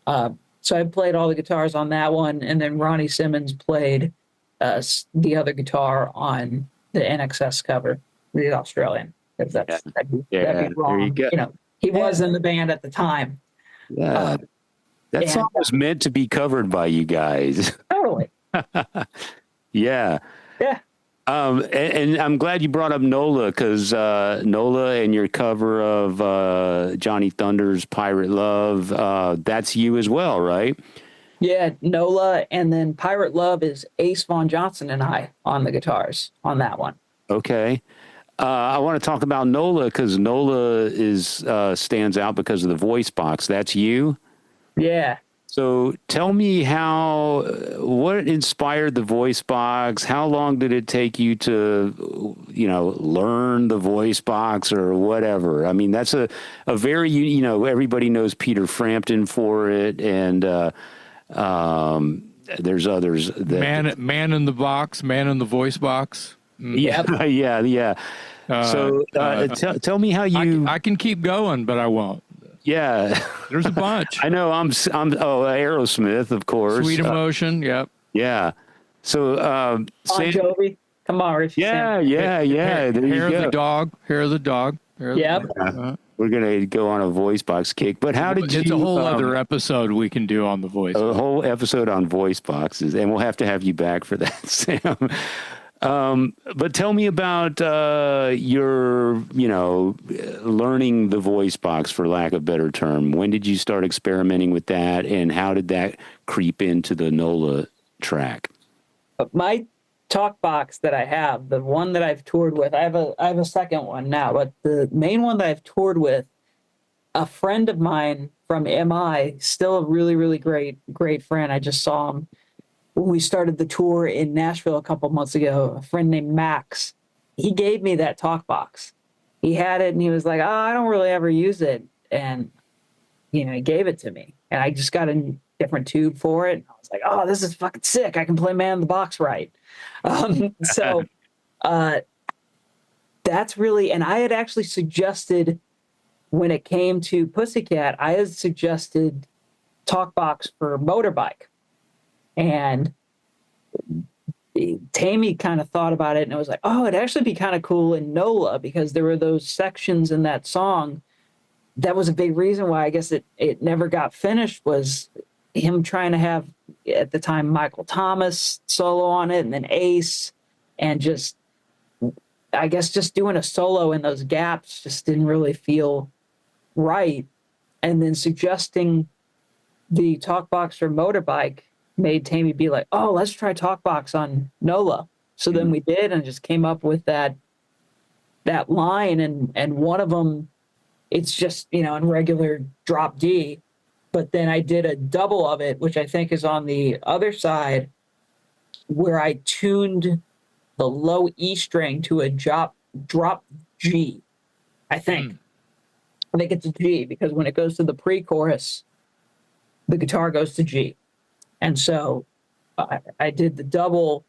So I played all the guitars on that one, and then Ronnie Simmons played the other guitar on the INXS cover, the Australian. Because that'd be wrong. There you go. He was in the band at the time. Yeah. That song was meant to be covered by you guys. Totally. Yeah. Yeah. And I'm glad you brought up Nola, because Nola and your cover of Johnny Thunder's Pirate Love, that's you as well, right? Yeah, Nola, and then Pirate Love is Ace Von Johnson and I on the guitars on that one. Okay. I want to talk about Nola, because Nola stands out because of the voice box. That's you? Yeah. So tell me what inspired the voice box? How long did it take you to, learn the voice box or whatever? I mean, that's a very, everybody knows Peter Frampton for it. And there's others. Man in the box, man in the voice box. Yeah. Yeah. So tell me how you... I can keep going, but I won't. Yeah. There's a bunch. I know. I'm Aerosmith, of course. Sweet Emotion. Yep. Yeah. So, Bon Jovi. Come on, Richie. Yeah. There you Hair go. of the dog. Hair of the dog. Yep. We're going to go on a voice box kick, but how did you... It's a whole other episode we can do on the voice. A whole episode on voice boxes, and we'll have to have you back for that, Sam. But tell me about your, learning the voice box, for lack of a better term. When did you start experimenting with that, and how did that creep into the Nola track? My talk box that I have, the one that I've toured with, I have a second one now, but the main one that I've toured with, a friend of mine from MI, still a really, really great friend. I just saw him when we started the tour in Nashville a couple months ago. A friend named Max, he gave me that talk box. He had it and he was like, "Oh, I don't really ever use it." And, he gave it to me, and I just got a different tube for it. And I was like, "Oh, this is fucking sick. I can play Man in the Box right." So that's really, and I had actually suggested, when it came to Pussycat, I had suggested Talkbox for Motorbike. And Tammy kind of thought about it, and it was like, oh, it'd actually be kind of cool in Nola, because there were those sections in that song. That was a big reason why I guess it never got finished, was him trying to have, at the time, Michael Thomas solo on it, and then Ace, and just, I guess just doing a solo in those gaps just didn't really feel right. And then suggesting the Talkbox for Motorbike made Tammy be like, oh, let's try Talkbox on Nola. So then we did, and just came up with that line, and one of them, it's just, in regular drop D, but then I did a double of it, which I think is on the other side, where I tuned the low E string to a drop G, I think. I think it's a G, because when it goes to the pre-chorus, the guitar goes to G. And so I did the double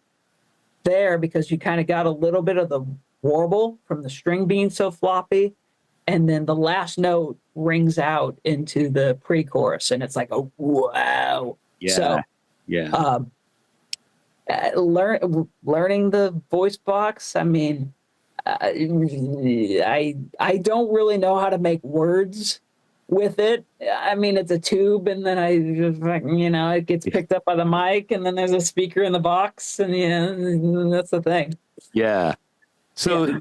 there because you kind of got a little bit of the warble from the string being so floppy, and then the last note rings out into the pre-chorus, and it's like, oh wow. Yeah. So Yeah. learning the voice box. I mean, I don't really know how to make words with it. I mean, it's a tube, and then I just like, it gets picked up by the mic, and then there's a speaker in the box, and that's the thing. Yeah. So, yeah.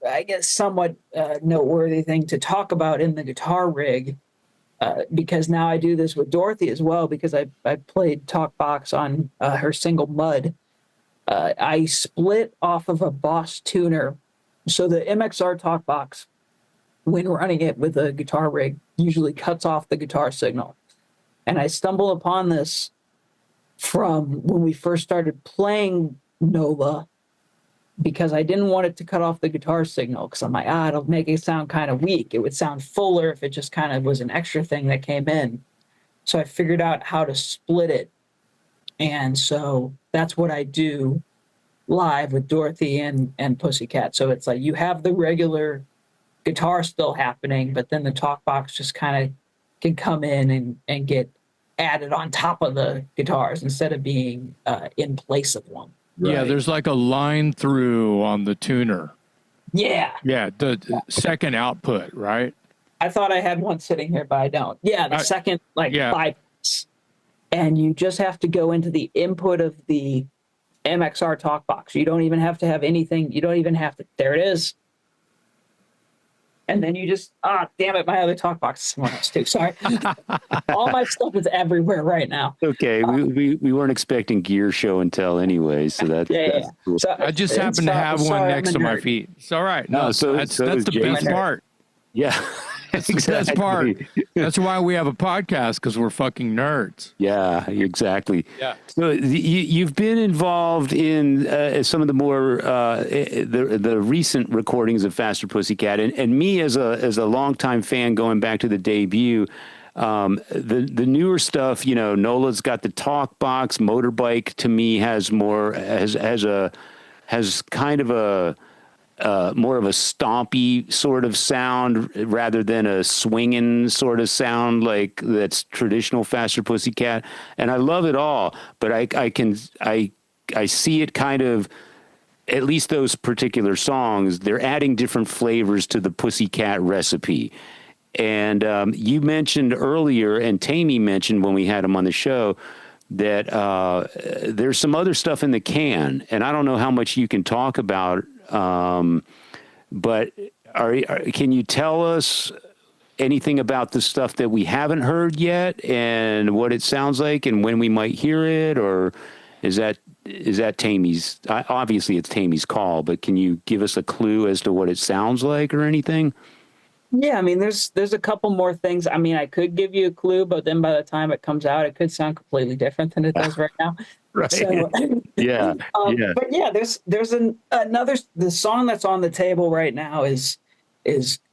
I guess somewhat noteworthy thing to talk about in the guitar rig, because now I do this with Dorothy as well, because I played talk box on her single Mud. I split off of a Boss tuner. So the MXR talk box, when running it with a guitar rig, usually cuts off the guitar signal. And I stumbled upon this from when we first started playing NOLA, because I didn't want it to cut off the guitar signal, because I'm like, it'll make it sound kind of weak. It would sound fuller if it just kind of was an extra thing that came in. So I figured out how to split it. And so that's what I do live with Dorothy and Pussycat. So it's like you have the regular guitar still happening, but then the talk box just kind of can come in and get added on top of the guitars instead of being in place of one. Right. Yeah, there's like a line through on the tuner. Yeah. Yeah, the second output, right? I thought I had one sitting here, but I don't. Yeah, the second bypass. And you just have to go into the input of the MXR talk box. You don't even have to have anything. You don't even have to. There it is. And then you just, damn it, my other talk box is somewhere else too. Sorry. All my stuff is everywhere right now. Okay, we weren't expecting gear show and tell anyway, so that's cool. So I just happen to have one next to my feet. It's all right. No, so that's the best part. Yeah. That's the best part. That's why we have a podcast, because we're fucking nerds. Yeah, exactly. Yeah. So you've been involved in some of the more the recent recordings of Faster Pussycat, and me as a longtime fan going back to the debut. The newer stuff, Nola's got the talk box. Motorbike to me has kind of a more of a stompy sort of sound rather than a swinging sort of sound like that's traditional Faster Pussycat. And I love it all, but I see it kind of, at least those particular songs, they're adding different flavors to the Pussycat recipe. And you mentioned earlier, and Tammy mentioned when we had him on the show, that there's some other stuff in the can, and I don't know how much you can talk about. But can you tell us anything about the stuff that we haven't heard yet, and what it sounds like, and when we might hear it, or is that Tammy's? Obviously, it's Tammy's call, but can you give us a clue as to what it sounds like or anything? Yeah, I mean, there's a couple more things. I mean, I could give you a clue, but then by the time it comes out, it could sound completely different than it does right now. Right. So, yeah. But yeah, there's another. The song that's on the table right now is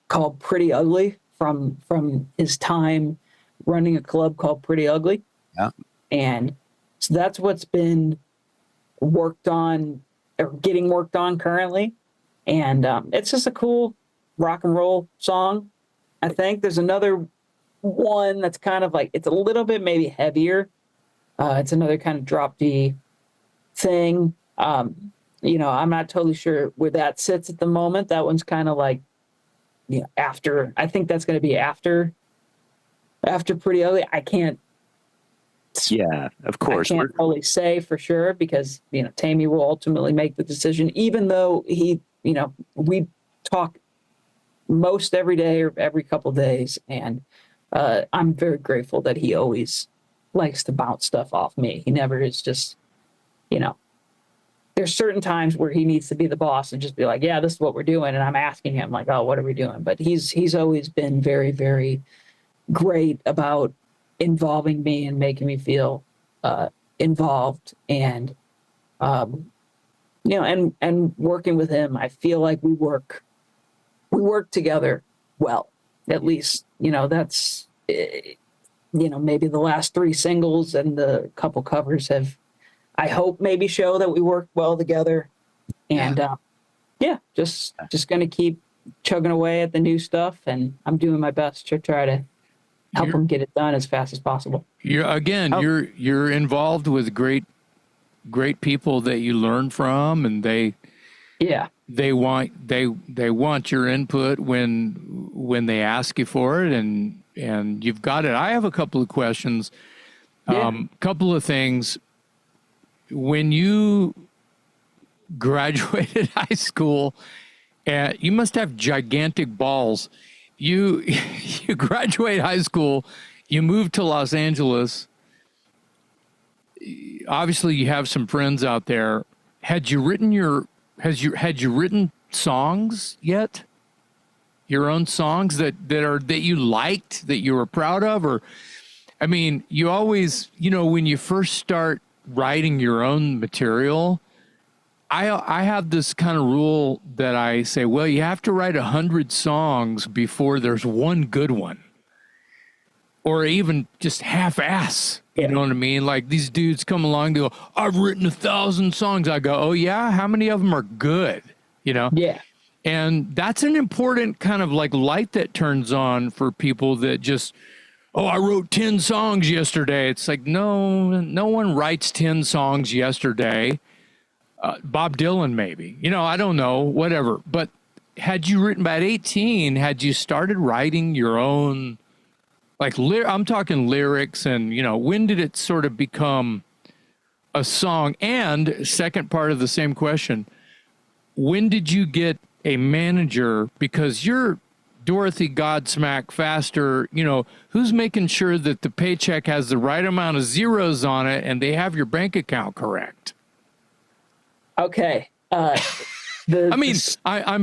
called "Pretty Ugly" from his time running a club called Pretty Ugly. Yeah. And so that's what's been worked on or getting worked on currently, and it's just a cool rock and roll song. I think there's another one that's kind of like, it's a little bit maybe heavier. It's another kind of drop D thing. I'm not totally sure where that sits at the moment. That one's kind of like, after, I think that's going to be after Pretty Ugly. I can't. Yeah, of course. I can't totally say for sure, because, Tammy will ultimately make the decision, even though we talk most every day or every couple of days, and I'm very grateful that he always likes to bounce stuff off me. He never is just, there's certain times where he needs to be the boss and just be like, yeah, this is what we're doing, and I'm asking him like, oh, what are we doing? But he's always been very, very great about involving me and making me feel involved, and and working with him. I feel like we work together well. At least, that's, maybe the last 3 singles and the couple covers have I hope maybe show that we work well together. And just going to keep chugging away at the new stuff, and I'm doing my best to try to help them get it done as fast as possible. You're involved with great people that you learn from, and they want your input when they ask you for it, and you've got it. I have a couple of questions. Couple of things. When you graduated high school, you must have gigantic balls. You graduate high school, you move to Los Angeles. Obviously, you have some friends out there. Had you written songs yet? Your own songs that you liked, that you were proud of? Or, I mean, you always, when you first start writing your own material, I have this kind of rule that I say, well, you have to write 100 songs before there's one good one, or even just half-ass. You know what I mean? Like, these dudes come along, they go, I've written 1,000 songs. I go, oh yeah? How many of them are good? Yeah. And that's an important kind of like light that turns on for people that just, oh, I wrote 10 songs yesterday. It's like, no one writes 10 songs yesterday. Bob Dylan, maybe, I don't know, whatever. But had you written about 18, had you started writing your own, like, I'm talking lyrics, and, when did it sort of become a song? And second part of the same question, when did you get a manager? Because you're Dorothy, Godsmack, Faster, who's making sure that the paycheck has the right amount of zeros on it and they have your bank account correct? Okay. I'm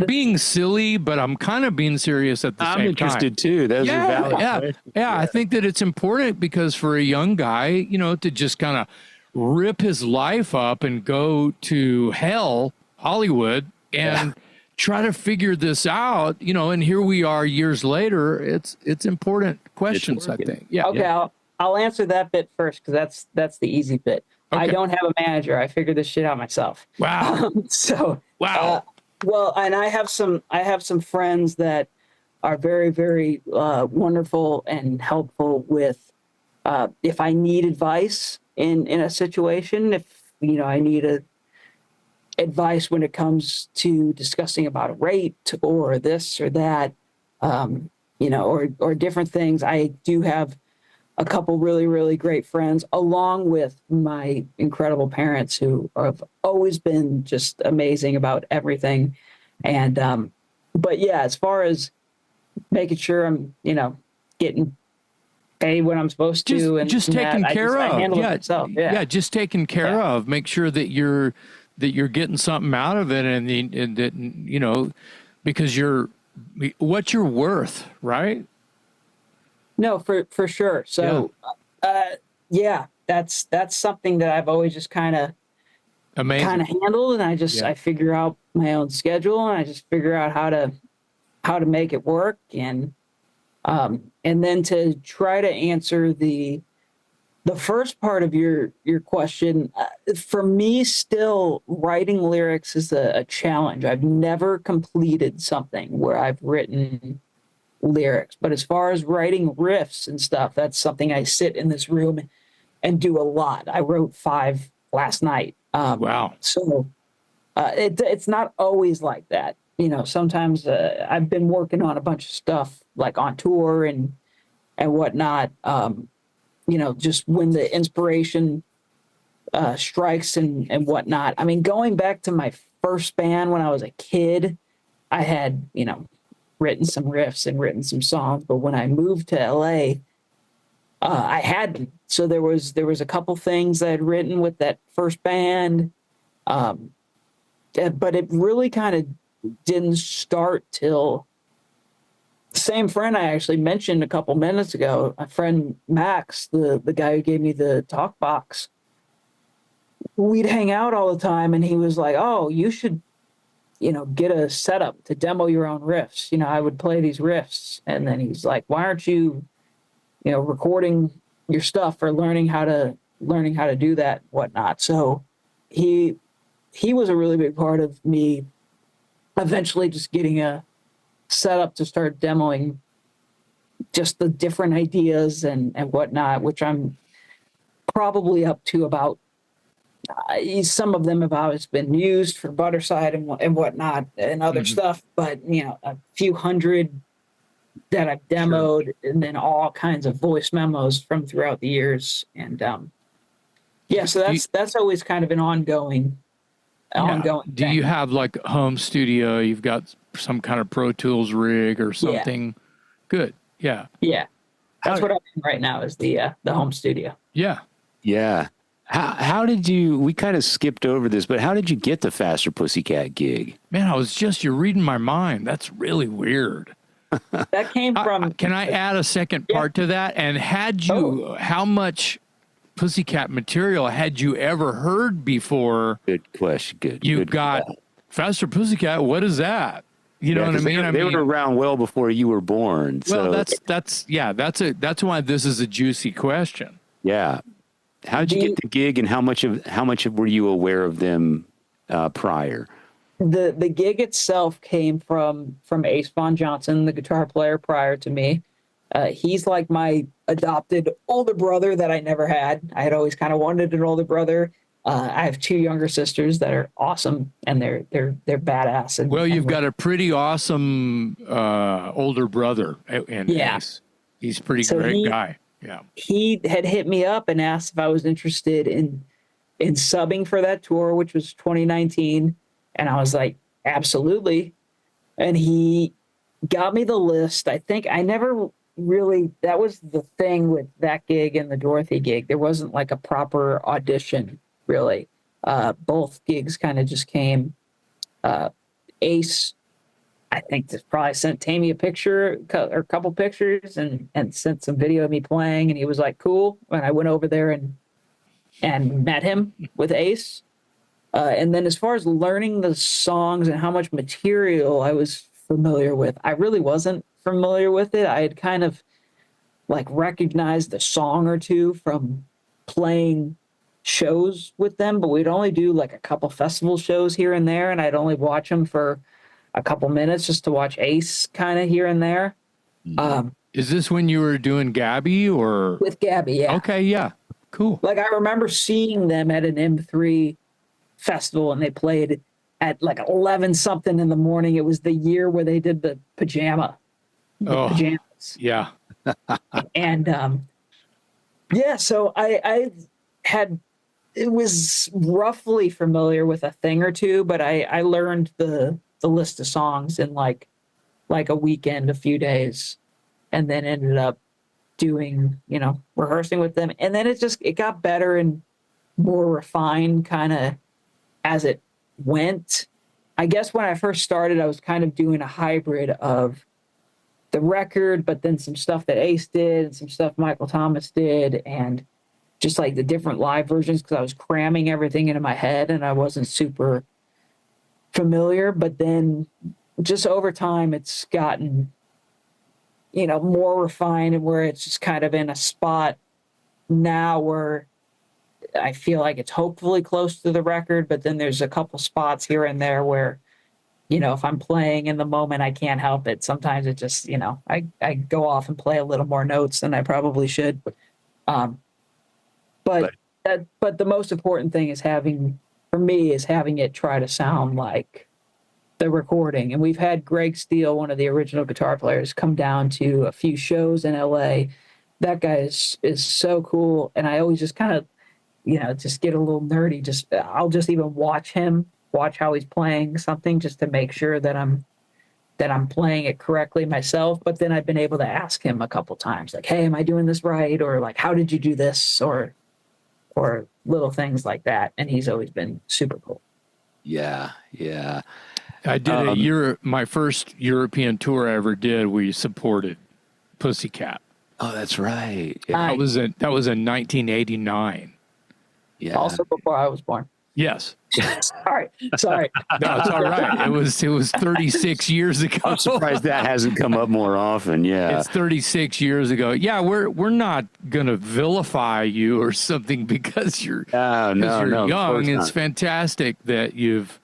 being silly, but I'm kind of being serious at the same time. I'm interested too. Those are valid. Yeah, I think that it's important, because for a young guy, to just kind of rip his life up and go to hell, Hollywood, and try to figure this out, and here we are years later. It's important questions, I think. Yeah. Okay, I'll answer that bit first, because that's the easy bit. Okay. I don't have a manager. I figured this shit out myself. Wow. Wow. Well, and I have some friends that are very, very wonderful and helpful with if I need advice in a situation, if I need advice when it comes to discussing about a rate or this or that, or different things. I do have a couple really, really great friends, along with my incredible parents, who have always been just amazing about everything. And, but yeah, as far as making sure I'm, getting paid when I'm supposed to, and just taken care of. I handle it myself. Yeah. Just taken care of. Make sure that you're getting something out of it, and that, because what you're worth, right? No, for sure. So, that's something that I've always just kind of handled, and I figure out my own schedule, and I just figure out how to make it work, and then to try to answer the first part of your question. For me, still writing lyrics is a challenge. I've never completed something where I've written lyrics, but as far as writing riffs and stuff, that's something I sit in this room and do a lot. I wrote 5 last night. Wow. So it's not always like that. Sometimes I've been working on a bunch of stuff, like on tour and whatnot. Just when the inspiration strikes and whatnot. I mean, going back to my first band when I was a kid, I had, written some riffs and written some songs, but when I moved to LA, I hadn't. So there was a couple things I had written with that first band, but it really kind of didn't start till the same friend I actually mentioned a couple minutes ago, my friend Max, the guy who gave me the talk box. We'd hang out all the time, and he was like, "Oh, you should get a setup to demo your own riffs." I would play these riffs, and then he's like, "Why aren't you, recording your stuff or learning how to, learning how to do that and whatnot. So he was a really big part of me eventually just getting a setup to start demoing just the different ideas and whatnot, which I'm probably up to about. Some of them have always been used for Budderside and whatnot and other stuff, but a few hundred that I've demoed, and then all kinds of voice memos from throughout the years, and so that's always kind of an ongoing Do thing. you have like a home studio? You've got some kind of Pro Tools rig or something? Good. Yeah. Yeah, that's what I'm in right now is the home studio. Yeah. Yeah. How did you, we kind of skipped over this, but how did you get the Faster Pussycat gig? Man, you're reading my mind. That's really weird. That came from. Can I add a second part to that? And how much Pussycat material had you ever heard before? Good question. Good. You good got call. Faster Pussycat. What is that? You know what I mean? They were around well before you were born. Well, so. that's why this is a juicy question. Yeah. How'd you get the gig, and how much were you aware of them prior? The gig itself came from Ace Von Johnson, the guitar player prior to me. He's like my adopted older brother that I never had. I had always kind of wanted an older brother. I have two younger sisters that are awesome, and they're badass. And, you've got a pretty awesome older brother in Ace. He's a pretty great guy. Yeah. He had hit me up and asked if I was interested in subbing for that tour, which was 2019. And I was like, absolutely. And he got me the list. I think I never really, that was the thing with that gig and the Dorothy gig. There wasn't like a proper audition, really. Both gigs kind of just came. Ace, I think, just probably sent Tammy a picture or a couple pictures and sent some video of me playing. And he was like, cool. And I went over there and met him with Ace. And then as far as learning the songs and how much material I was familiar with, I really wasn't familiar with it. I had kind of like recognized a song or two from playing shows with them, but we'd only do like a couple festival shows here and there, and I'd only watch them for a couple minutes just to watch Ace kind of here and there. Is this when you were doing Gabby or? With Gabby, yeah. Okay, yeah, cool. Like I remember seeing them at an M3 festival, and they played at like 11 something in the morning. It was the year where they did the pajamas. Yeah. And so I was roughly familiar with a thing or two, but I learned the list of songs in like a weekend, a few days, and then ended up doing, rehearsing with them. And then it got better and more refined kind of as it went. I guess when I first started, I was kind of doing a hybrid of the record, but then some stuff that Ace did and some stuff Michael Thomas did, and just like the different live versions, because I was cramming everything into my head and I wasn't super familiar. But then just over time, it's gotten, more refined, and where it's just kind of in a spot now where I feel like it's hopefully close to the record, but then there's a couple spots here and there where, if I'm playing in the moment, I can't help it. Sometimes it just, I go off and play a little more notes than I probably should. But the most important thing is having it try to sound like the recording. And we've had Greg Steele, one of the original guitar players, come down to a few shows in LA. That guy is so cool. And I always just kind of, just get a little nerdy. I'll just even watch how he's playing something just to make sure that I'm playing it correctly myself. But then I've been able to ask him a couple times, like, hey, am I doing this right? Or like, how did you do this? Or little things like that. And he's always been super cool. Yeah. Yeah. I did my first European tour I ever did, we supported Pussycat. Oh, that's right. Yeah. That was in 1989. Yeah. Also before I was born. Yes. Sorry. No, it's all right. It was 36 years ago. I'm surprised that hasn't come up more often. Yeah. It's 36 years ago. Yeah, we're not gonna vilify you or something because you're No, of young. course It's not. fantastic that you've.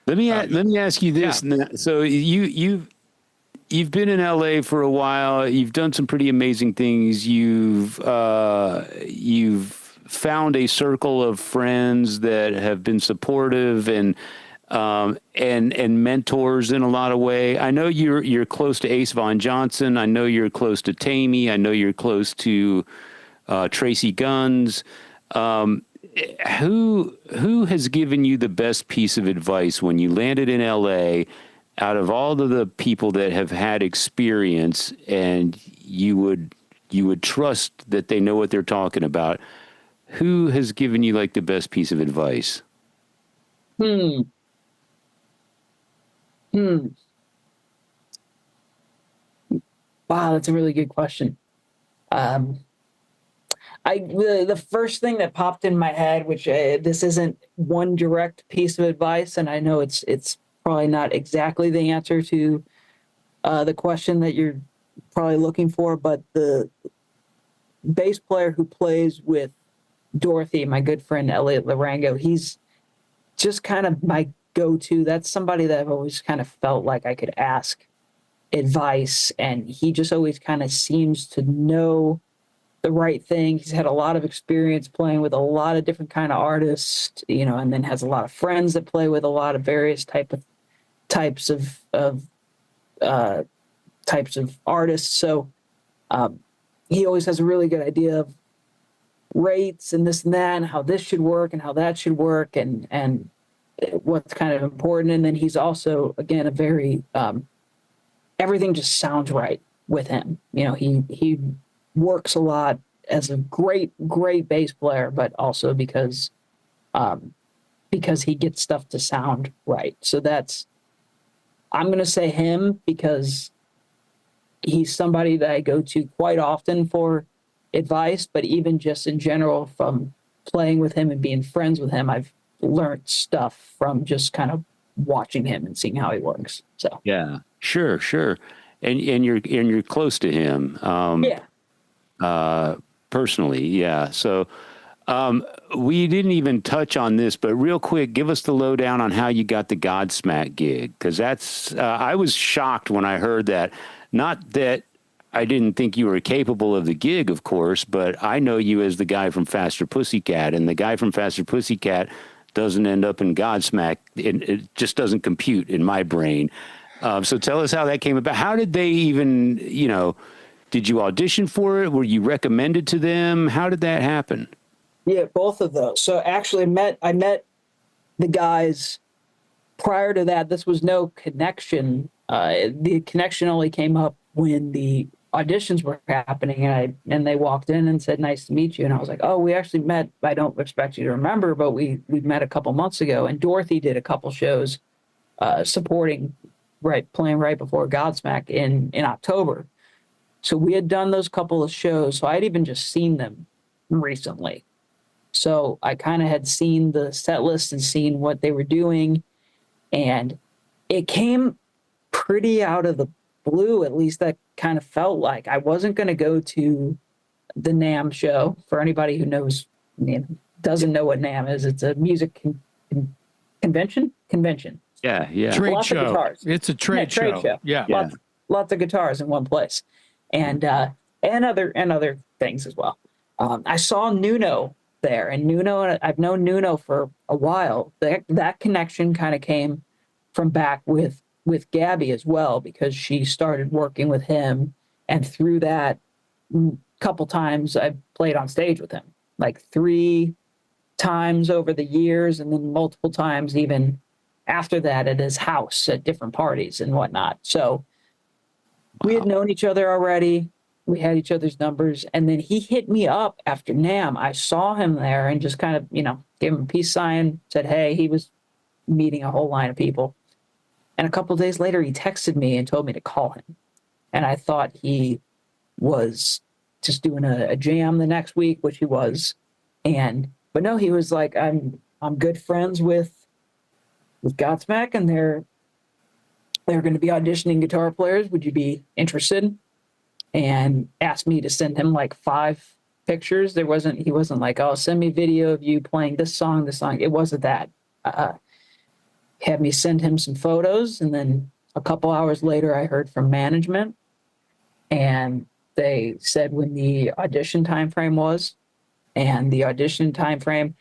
Let me ask you this. Yeah. So you've been in LA for a while. You've done some pretty amazing things. You've found a circle of friends that have been supportive and mentors in a lot of way. I know you're close to Ace Von Johnson. I know you're close to Tammy. I know you're close to Tracy Guns. Who has given you the best piece of advice when you landed in LA out of all of the people that have had experience and you would trust that they know what they're talking about? Who has given you like the best piece of advice? Wow, that's a really good question. The first thing that popped in my head, which this isn't one direct piece of advice, and I know it's probably not exactly the answer to the question that you're probably looking for, but the bass player who plays with Dorothy, my good friend Elliot Larango, he's just kind of my go-to. That's somebody that I've always kind of felt like I could ask advice, and he just always kind of seems to know the right thing. He's had a lot of experience playing with a lot of different kind of artists, and then has a lot of friends that play with a lot of various types of artists. So he always has a really good idea of rates and this and that, and how this should work and how that should work, and what's kind of important. And then he's also, again, a very everything just sounds right with him. He works a lot as a great bass player, but also because he gets stuff to sound right. So I'm going to say him, because he's somebody that I go to quite often for advice, but even just in general from playing with him and being friends with him, I've learned stuff from just kind of watching him and seeing how he works. So yeah, sure. And you're close to him. Personally. Yeah. So, we didn't even touch on this, but real quick, give us the lowdown on how you got the Godsmack gig. Cause that's, I was shocked when I heard that. Not that I didn't think you were capable of the gig, of course, but I know you as the guy from Faster Pussycat, and the guy from Faster Pussycat doesn't end up in Godsmack. It just doesn't compute in my brain. So tell us how that came about. How did they even, did you audition for it? Were you recommended to them? How did that happen? Yeah, both of those. So actually I met the guys prior to that. This was no connection. The connection only came up when the auditions were happening, and they walked in and said, "Nice to meet you." And I was like, "Oh, we actually met. I don't expect you to remember, but we met a couple months ago." And Dorothy did a couple shows supporting, playing right before Godsmack in October. So we had done those couple of shows. So I'd even just seen them recently. So I kind of had seen the set list and seen what they were doing, and it came pretty out of the blue. At least that kind of felt like. I wasn't going to go to the NAMM show. For anybody who doesn't know what NAMM is, it's a music convention. Yeah. Trade lots show. Of guitars. It's a trade show. Yeah. Lots of guitars in one place, and other things as well. I saw Nuno there, and I've known Nuno for a while. That connection kind of came from back with Gabby as well, because she started working with him, and through that couple times I played on stage with him, like 3 times over the years, and then multiple times even after that at his house at different parties and whatnot. So we had known each other already. We had each other's numbers, and then he hit me up after NAMM. I saw him there and just kind of, gave him a peace sign, said, hey. He was meeting a whole line of people. And a couple of days later, he texted me and told me to call him. And I thought he was just doing a jam the next week, which he was. But no, he was like, I'm good friends with Godsmack, and they're going to be auditioning guitar players. Would you be interested? And asked me to send him like 5 pictures. He wasn't like, oh, send me video of you playing this song, this song. It wasn't that. Had me send him some photos, and then a couple hours later, I heard from management, and they said when the audition time frame was, and the audition time frame,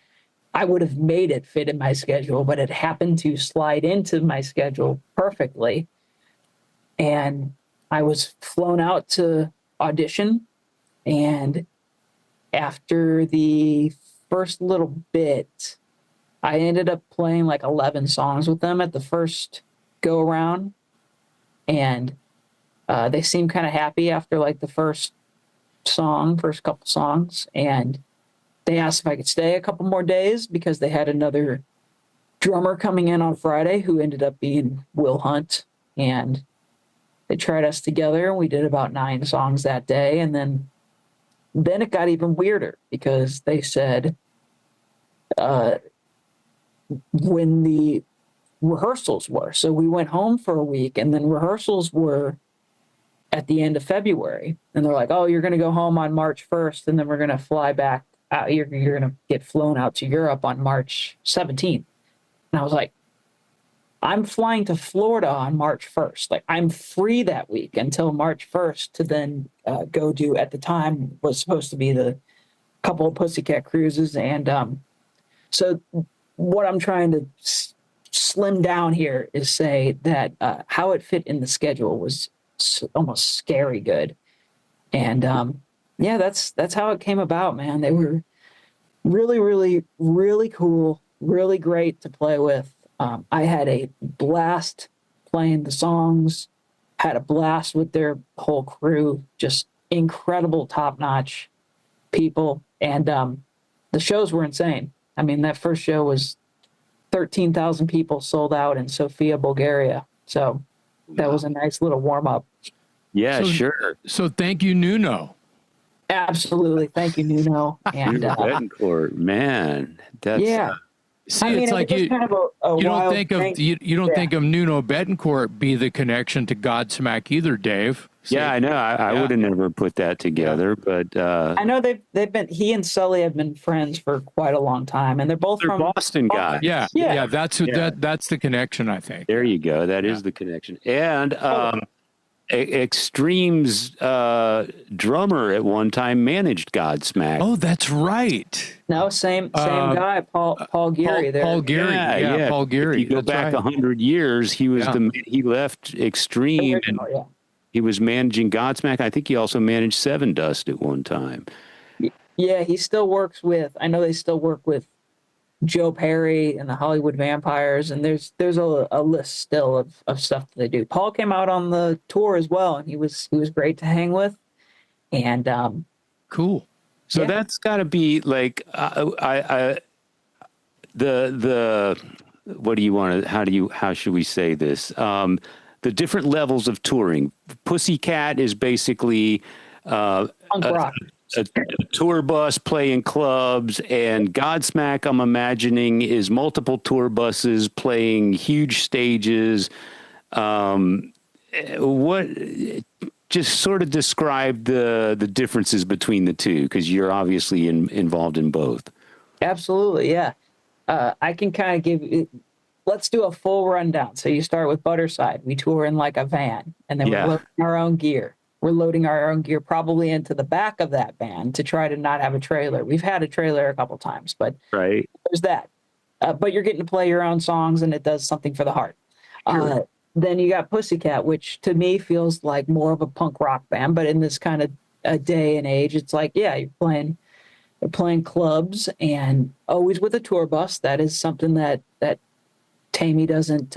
I would have made it fit in my schedule, but it happened to slide into my schedule perfectly. And I was flown out to audition, and after the first little bit, I ended up playing like 11 songs with them at the first go around, and they seemed kind of happy after like the first couple songs, and they asked if I could stay a couple more days because they had another drummer coming in on Friday who ended up being Will Hunt, and they tried us together. We did about 9 songs that day, and then it got even weirder because they said when the rehearsals were. So we went home for a week, and then rehearsals were at the end of February. And they're like, oh, you're going to go home on March 1st, and then we're going to fly back out. You're going to get flown out to Europe on March 17th. And I was like, I'm flying to Florida on March 1st. Like, I'm free that week until March 1st to then go do, at the time, was supposed to be the couple of Pussycat cruises. And so what I'm trying to slim down here is say that how it fit in the schedule was almost scary good. And yeah, that's how it came about, man. They were really, really, really cool, really great to play with. I had a blast playing the songs, had a blast with their whole crew, just incredible, top-notch people. And the shows were insane. I mean, that first show was 13,000 people sold out in Sofia, Bulgaria. So that was a nice little warm-up. Yeah, sure. So thank you, Nuno. Absolutely. Thank you, Nuno. And Nuno Bettencourt, man. That's yeah. See, I mean, it's like was you, kind of a you don't wild think of thing. you don't think of Nuno Bettencourt be the connection to Godsmack either, Dave. See? Yeah, I know. I would have never put that together, but I know they've been, he and Sully have been friends for quite a long time, and they're both they're from Boston guys. Yeah. That's that's the connection, I think. There you go. That is the connection. And Extreme's drummer at one time managed Godsmack. Oh, that's right. No, same guy, Paul Geary. Paul Geary. Yeah, Paul Geary. If you go back 100 years, he was he left Extreme and he was managing Godsmack. I think he also managed Seven Dust at one time. Yeah, he still works with, I know they still work with Joe Perry and the Hollywood Vampires, and there's a list still of stuff that they do. Paul came out on the tour as well, and he was great to hang with. And cool. So that's got to be like the what do you want to how should we say this? The different levels of touring. Pussycat is basically punk rock. A tour bus playing clubs, and Godsmack, I'm imagining, is multiple tour buses playing huge stages. What just sort of describe the differences between the two, because you're obviously involved in both. Absolutely, yeah. I can kind of give. Let's do a full rundown. So you start with Budderside. We tour in like a van, and then we're loading our own gear. We're loading our own gear probably into the back of that van to try to not have a trailer. We've had a trailer a couple times, but there's that. But you're getting to play your own songs, and it does something for the heart. Sure. Then you got Pussycat, which to me feels like more of a punk rock band, but in this kind of a day and age, it's like, yeah, you're playing clubs and always with a tour bus. That is something that Tammy doesn't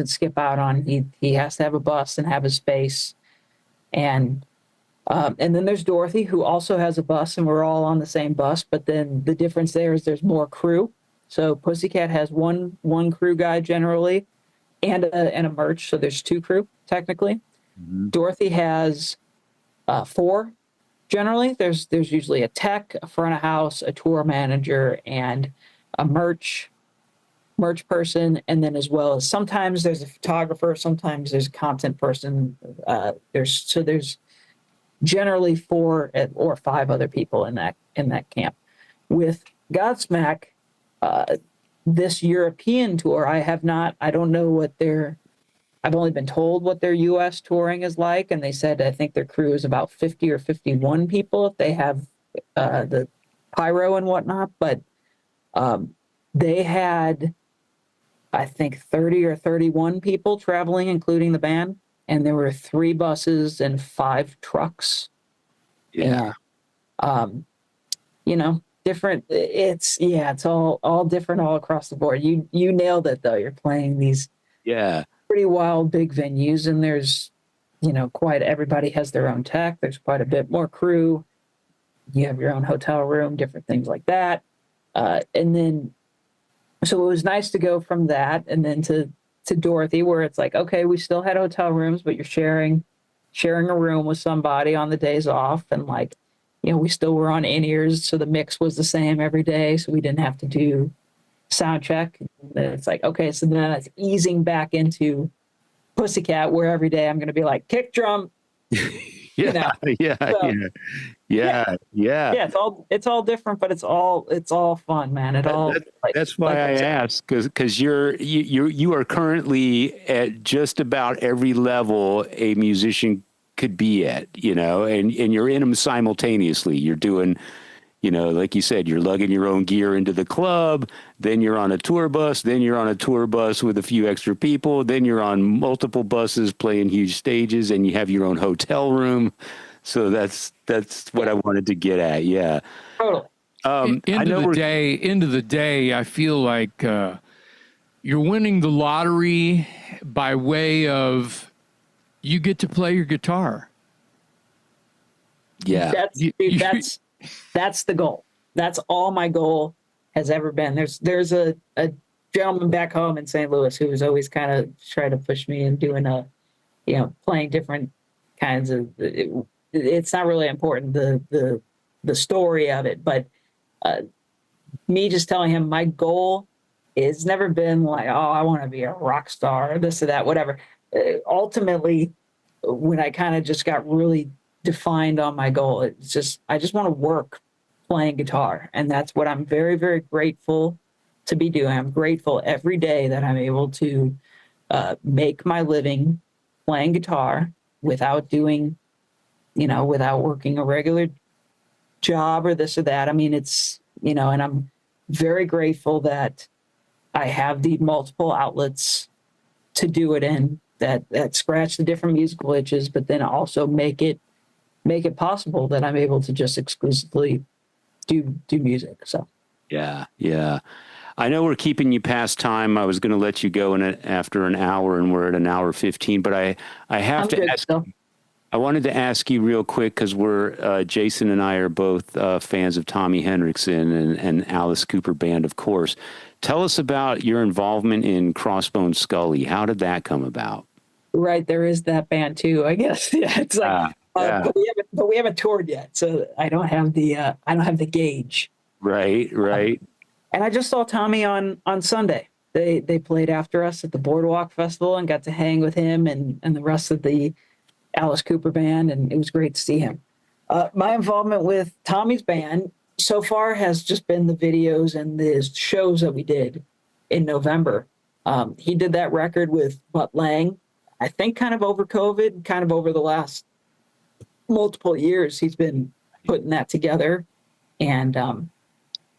skip out on. He has to have a bus and have a space. And then there's Dorothy, who also has a bus, and we're all on the same bus. But then the difference there is there's more crew. So Pussycat has one crew guy generally, and a merch. So there's 2 crew technically. Mm-hmm. Dorothy has 4 generally. There's usually a tech, a front of house, a tour manager, and a merch person, and then as well as sometimes there's a photographer, sometimes there's a content person. There's generally 4 or 5 other people in that camp. With Godsmack, this European tour, I don't know what I've only been told what their US touring is like, and they said I think their crew is about 50 or 51 people if they have the pyro and whatnot, but they had I think 30 or 31 people traveling, including the band, and there were 3 buses and 5 trucks. Yeah. And, different. It's all different all across the board. You nailed it though. You're playing these pretty wild big venues, and there's quite everybody has their own tech. There's quite a bit more crew. You have your own hotel room, different things like that, and then. So it was nice to go from that and then to Dorothy, where it's like, okay, we still had hotel rooms, but you're sharing a room with somebody on the days off. And we still were on in-ears. So the mix was the same every day. So we didn't have to do sound check. And it's like, okay, so then it's easing back into Pussycat, where every day I'm going to be like kick drum. Yeah. It's all different, but it's all fun, man. That's why I asked, because you are currently at just about every level a musician could be at, and you're in them simultaneously. You're doing, like you said, you're lugging your own gear into the club, then you're on a tour bus, then you're on a tour bus with a few extra people, then you're on multiple buses playing huge stages, and you have your own hotel room. So that's what I wanted to get at. Yeah. Totally. End of the day, I feel like you're winning the lottery by way of you get to play your guitar. Yeah. That's the goal. That's all my goal has ever been. There's a gentleman back home in St. Louis who was always kind of trying to push me in doing playing different kinds of. It's not really important the story of it, but me just telling him my goal is never been like, oh, I want to be a rock star or this or that, whatever. Ultimately, when I kind of just got really defined on my goal, it's just I just want to work playing guitar, and that's what I'm very, very grateful to be doing. I'm grateful every day that I'm able to make my living playing guitar without doing, without working a regular job or this or that. I mean, it's, and I'm very grateful that I have the multiple outlets to do it in that scratch the different musical itches, but then also make it possible that I'm able to just exclusively do music. So. Yeah. I know we're keeping you past time. I was going to let you go after an hour, and we're at an hour 15, but I have to ask. I wanted to ask you real quick, because Jason and I are both fans of Tommy Henriksen and Alice Cooper Band, of course. Tell us about your involvement in Crossbone Skully. How did that come about? Right, there is that band too, I guess. Yeah, it's like, but we haven't toured yet, so I don't have the gauge. Right. And I just saw Tommy on Sunday. They played after us at the Boardwalk Festival and got to hang with him and the rest of the Alice Cooper Band, and it was great to see him. My involvement with Tommy's band so far has just been the videos and the shows that we did in November. He did that record with Mutt Lange, I think kind of over COVID, kind of over the last multiple years. He's been putting that together, and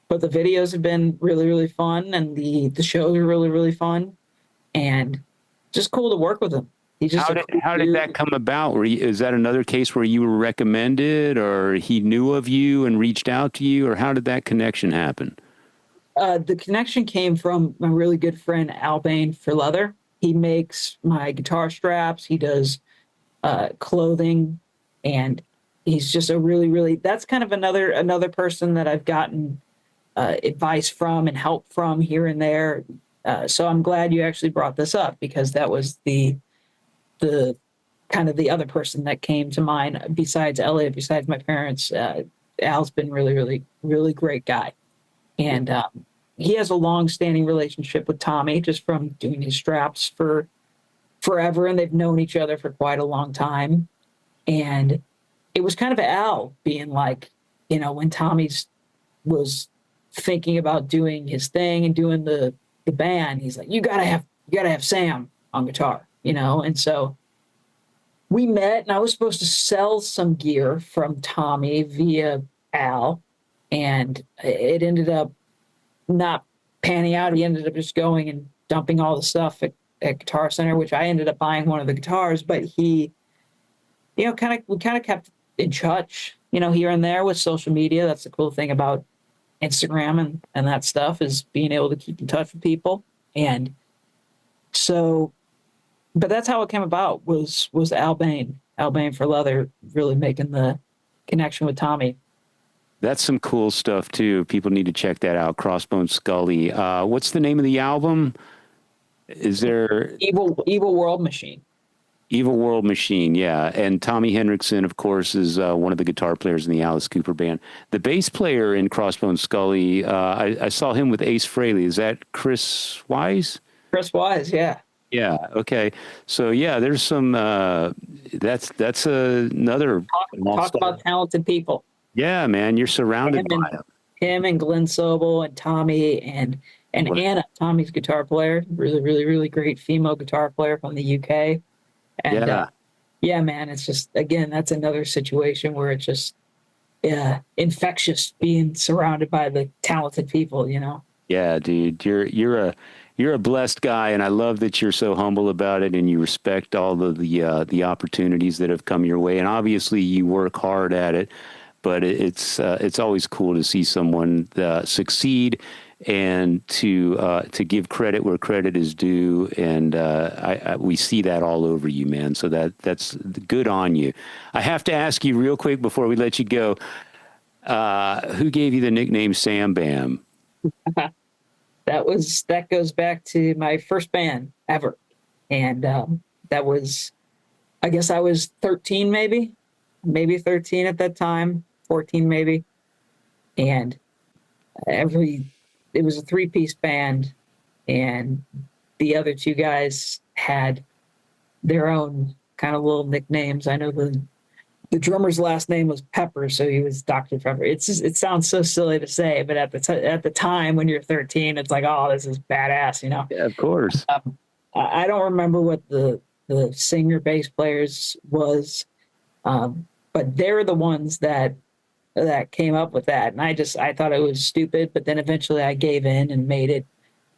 but the videos have been really, really fun, and the shows are really, really fun, and just cool to work with him. How did that come about? Is that another case where you were recommended, or he knew of you and reached out to you, or how did that connection happen? The connection came from my really good friend Al Bain for Leather. He makes my guitar straps. He does clothing, and he's just a really, really. That's kind of another person that I've gotten advice from and help from here and there. So I'm glad you actually brought this up, because that was the kind of the other person that came to mind besides Elliot, besides my parents. Al's been really, really, really great guy. And, he has a long-standing relationship with Tommy just from doing his straps for forever, and they've known each other for quite a long time. And it was kind of Al being like, when Tommy's was thinking about doing his thing and doing the band, he's like, you gotta have Sam on guitar, and so we met, and I was supposed to sell some gear from Tommy via Al, and it ended up not panning out. He ended up just going and dumping all the stuff at Guitar Center, which I ended up buying one of the guitars, but he, we kind of kept in touch, here and there with social media. That's the cool thing about Instagram and that stuff, is being able to keep in touch with people. And so, but that's how it came about, was Al Bain for Leather really making the connection with Tommy. That's some cool stuff too. People need to check that out. Crossbone Skully. What's the name of the album? Is there Evil World Machine? Evil World Machine, yeah. And Tommy Henriksen, of course, is one of the guitar players in the Alice Cooper band. The bass player in Crossbone Skully, I saw him with Ace Frehley. Is that Chris Wise? Chris Wise, yeah. Yeah. Okay. So yeah, there's some. That's another. Talk about talented people. Yeah, man, you're surrounded by them. Him and Glenn Sobel and Tommy and Anna, Tommy's guitar player, really, really, really great female guitar player from the UK. And yeah, man, it's just, again, that's another situation where it's just infectious being surrounded by the talented people, Yeah, dude, you're a blessed guy, and I love that you're so humble about it, and you respect all of the opportunities that have come your way, and obviously you work hard at it. But it's always cool to see someone succeed, and to give credit where credit is due, and we see that all over you, man. So that's good on you. I have to ask you real quick before we let you go, who gave you the nickname Sam Bam? That goes back to my first band ever, and that was, I guess I was 13, maybe 13 at that time. 14 maybe, and it was a 3-piece band, and the other 2 guys had their own kind of little nicknames. I know the drummer's last name was Pepper, so he was Dr. Pepper. It sounds so silly to say, but at the time when you're 13, it's like, oh, this is badass, Yeah, of course. I don't remember what the singer bass players was, but they're the ones that came up with that. And I thought it was stupid, but then eventually I gave in and made it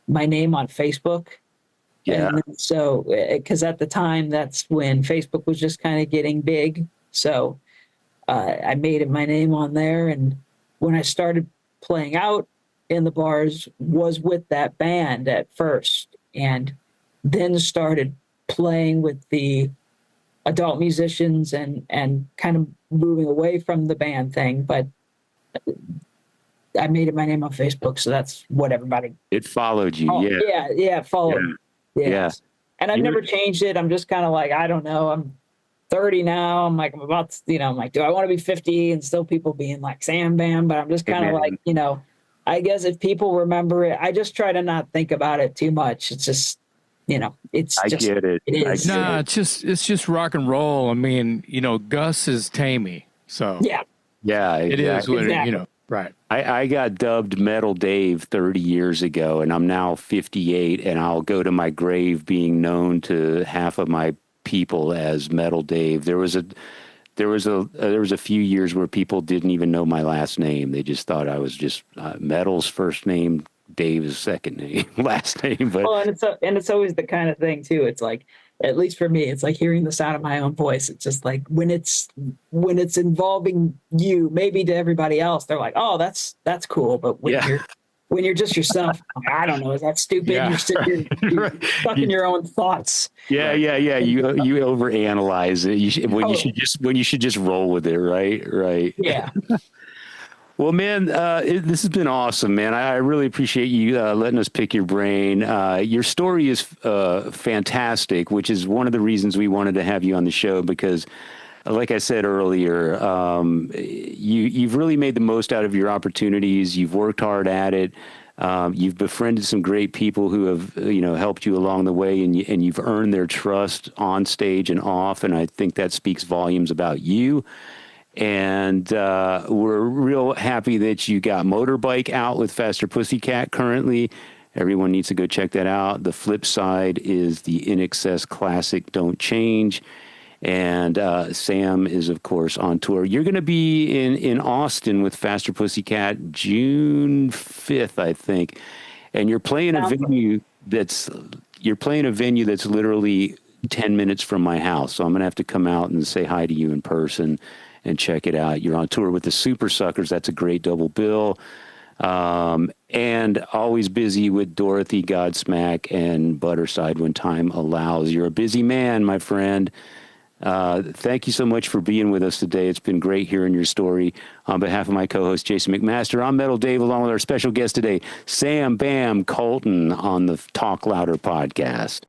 my name on Facebook. Yeah. And so, because at the time, that's when Facebook was just kind of getting big. So I made it my name on there. And when I started playing out in the bars, was with that band at first, and then started playing with the adult musicians and kind of moving away from the band thing. But I made it my name on Facebook, so that's what everybody. It followed you, yeah. Yeah, it followed. Yeah. And I've never changed it. I'm just kind of like, I don't know. I'm 30 now. I'm like, I'm about to, I'm like, do I want to be 50 and still people being like Sam Bam? But I'm just kind of like, I guess if people remember it, I just try to not think about it too much. It's just, it's I just, get it. It is. Nah, it's just rock and roll. I mean, Gus is Tammy, so yeah, it is what exactly. Right. I got dubbed Metal Dave 30 years ago, and I'm now 58, and I'll go to my grave being known to half of my people as Metal Dave. There was a few years where people didn't even know my last name. They just thought I was just Metal's first name, Dave's second name, last name. But and it's always the kind of thing too. It's like, at least for me, it's like hearing the sound of my own voice. It's just like when it's involving you, maybe to everybody else, they're like, oh, that's cool. But when you're just yourself, I don't know, is that stupid? Yeah. You're stuck in your own thoughts. Yeah. You overanalyze it. When you should just roll with it, right? Yeah. Well, man, this has been awesome, man. I really appreciate you letting us pick your brain. Your story is fantastic, which is one of the reasons we wanted to have you on the show, because, like I said earlier, you've really made the most out of your opportunities. You've worked hard at it. You've befriended some great people who have, helped you along the way, and you've earned their trust on stage and off. And I think that speaks volumes about you. And we're real happy that you got Motorbike out with Faster Pussycat currently. Everyone needs to go check that out. The flip side is the INXS Classic Don't Change. And Sam is, of course, on tour. You're going to be in Austin with Faster Pussycat June 5th, I think. And you're playing a venue that's literally 10 minutes from my house. So I'm going to have to come out and say hi to you in person and check it out. You're on tour with the Super Suckers. That's a great double bill. And always busy with Dorothy, Godsmack, and Budderside when time allows. You're a busy man, my friend. Thank you so much for being with us today. It's been great hearing your story. On behalf of my co-host, Jason McMaster, I'm Metal Dave, along with our special guest today, Sam Bam Koltun on the Talk Louder podcast.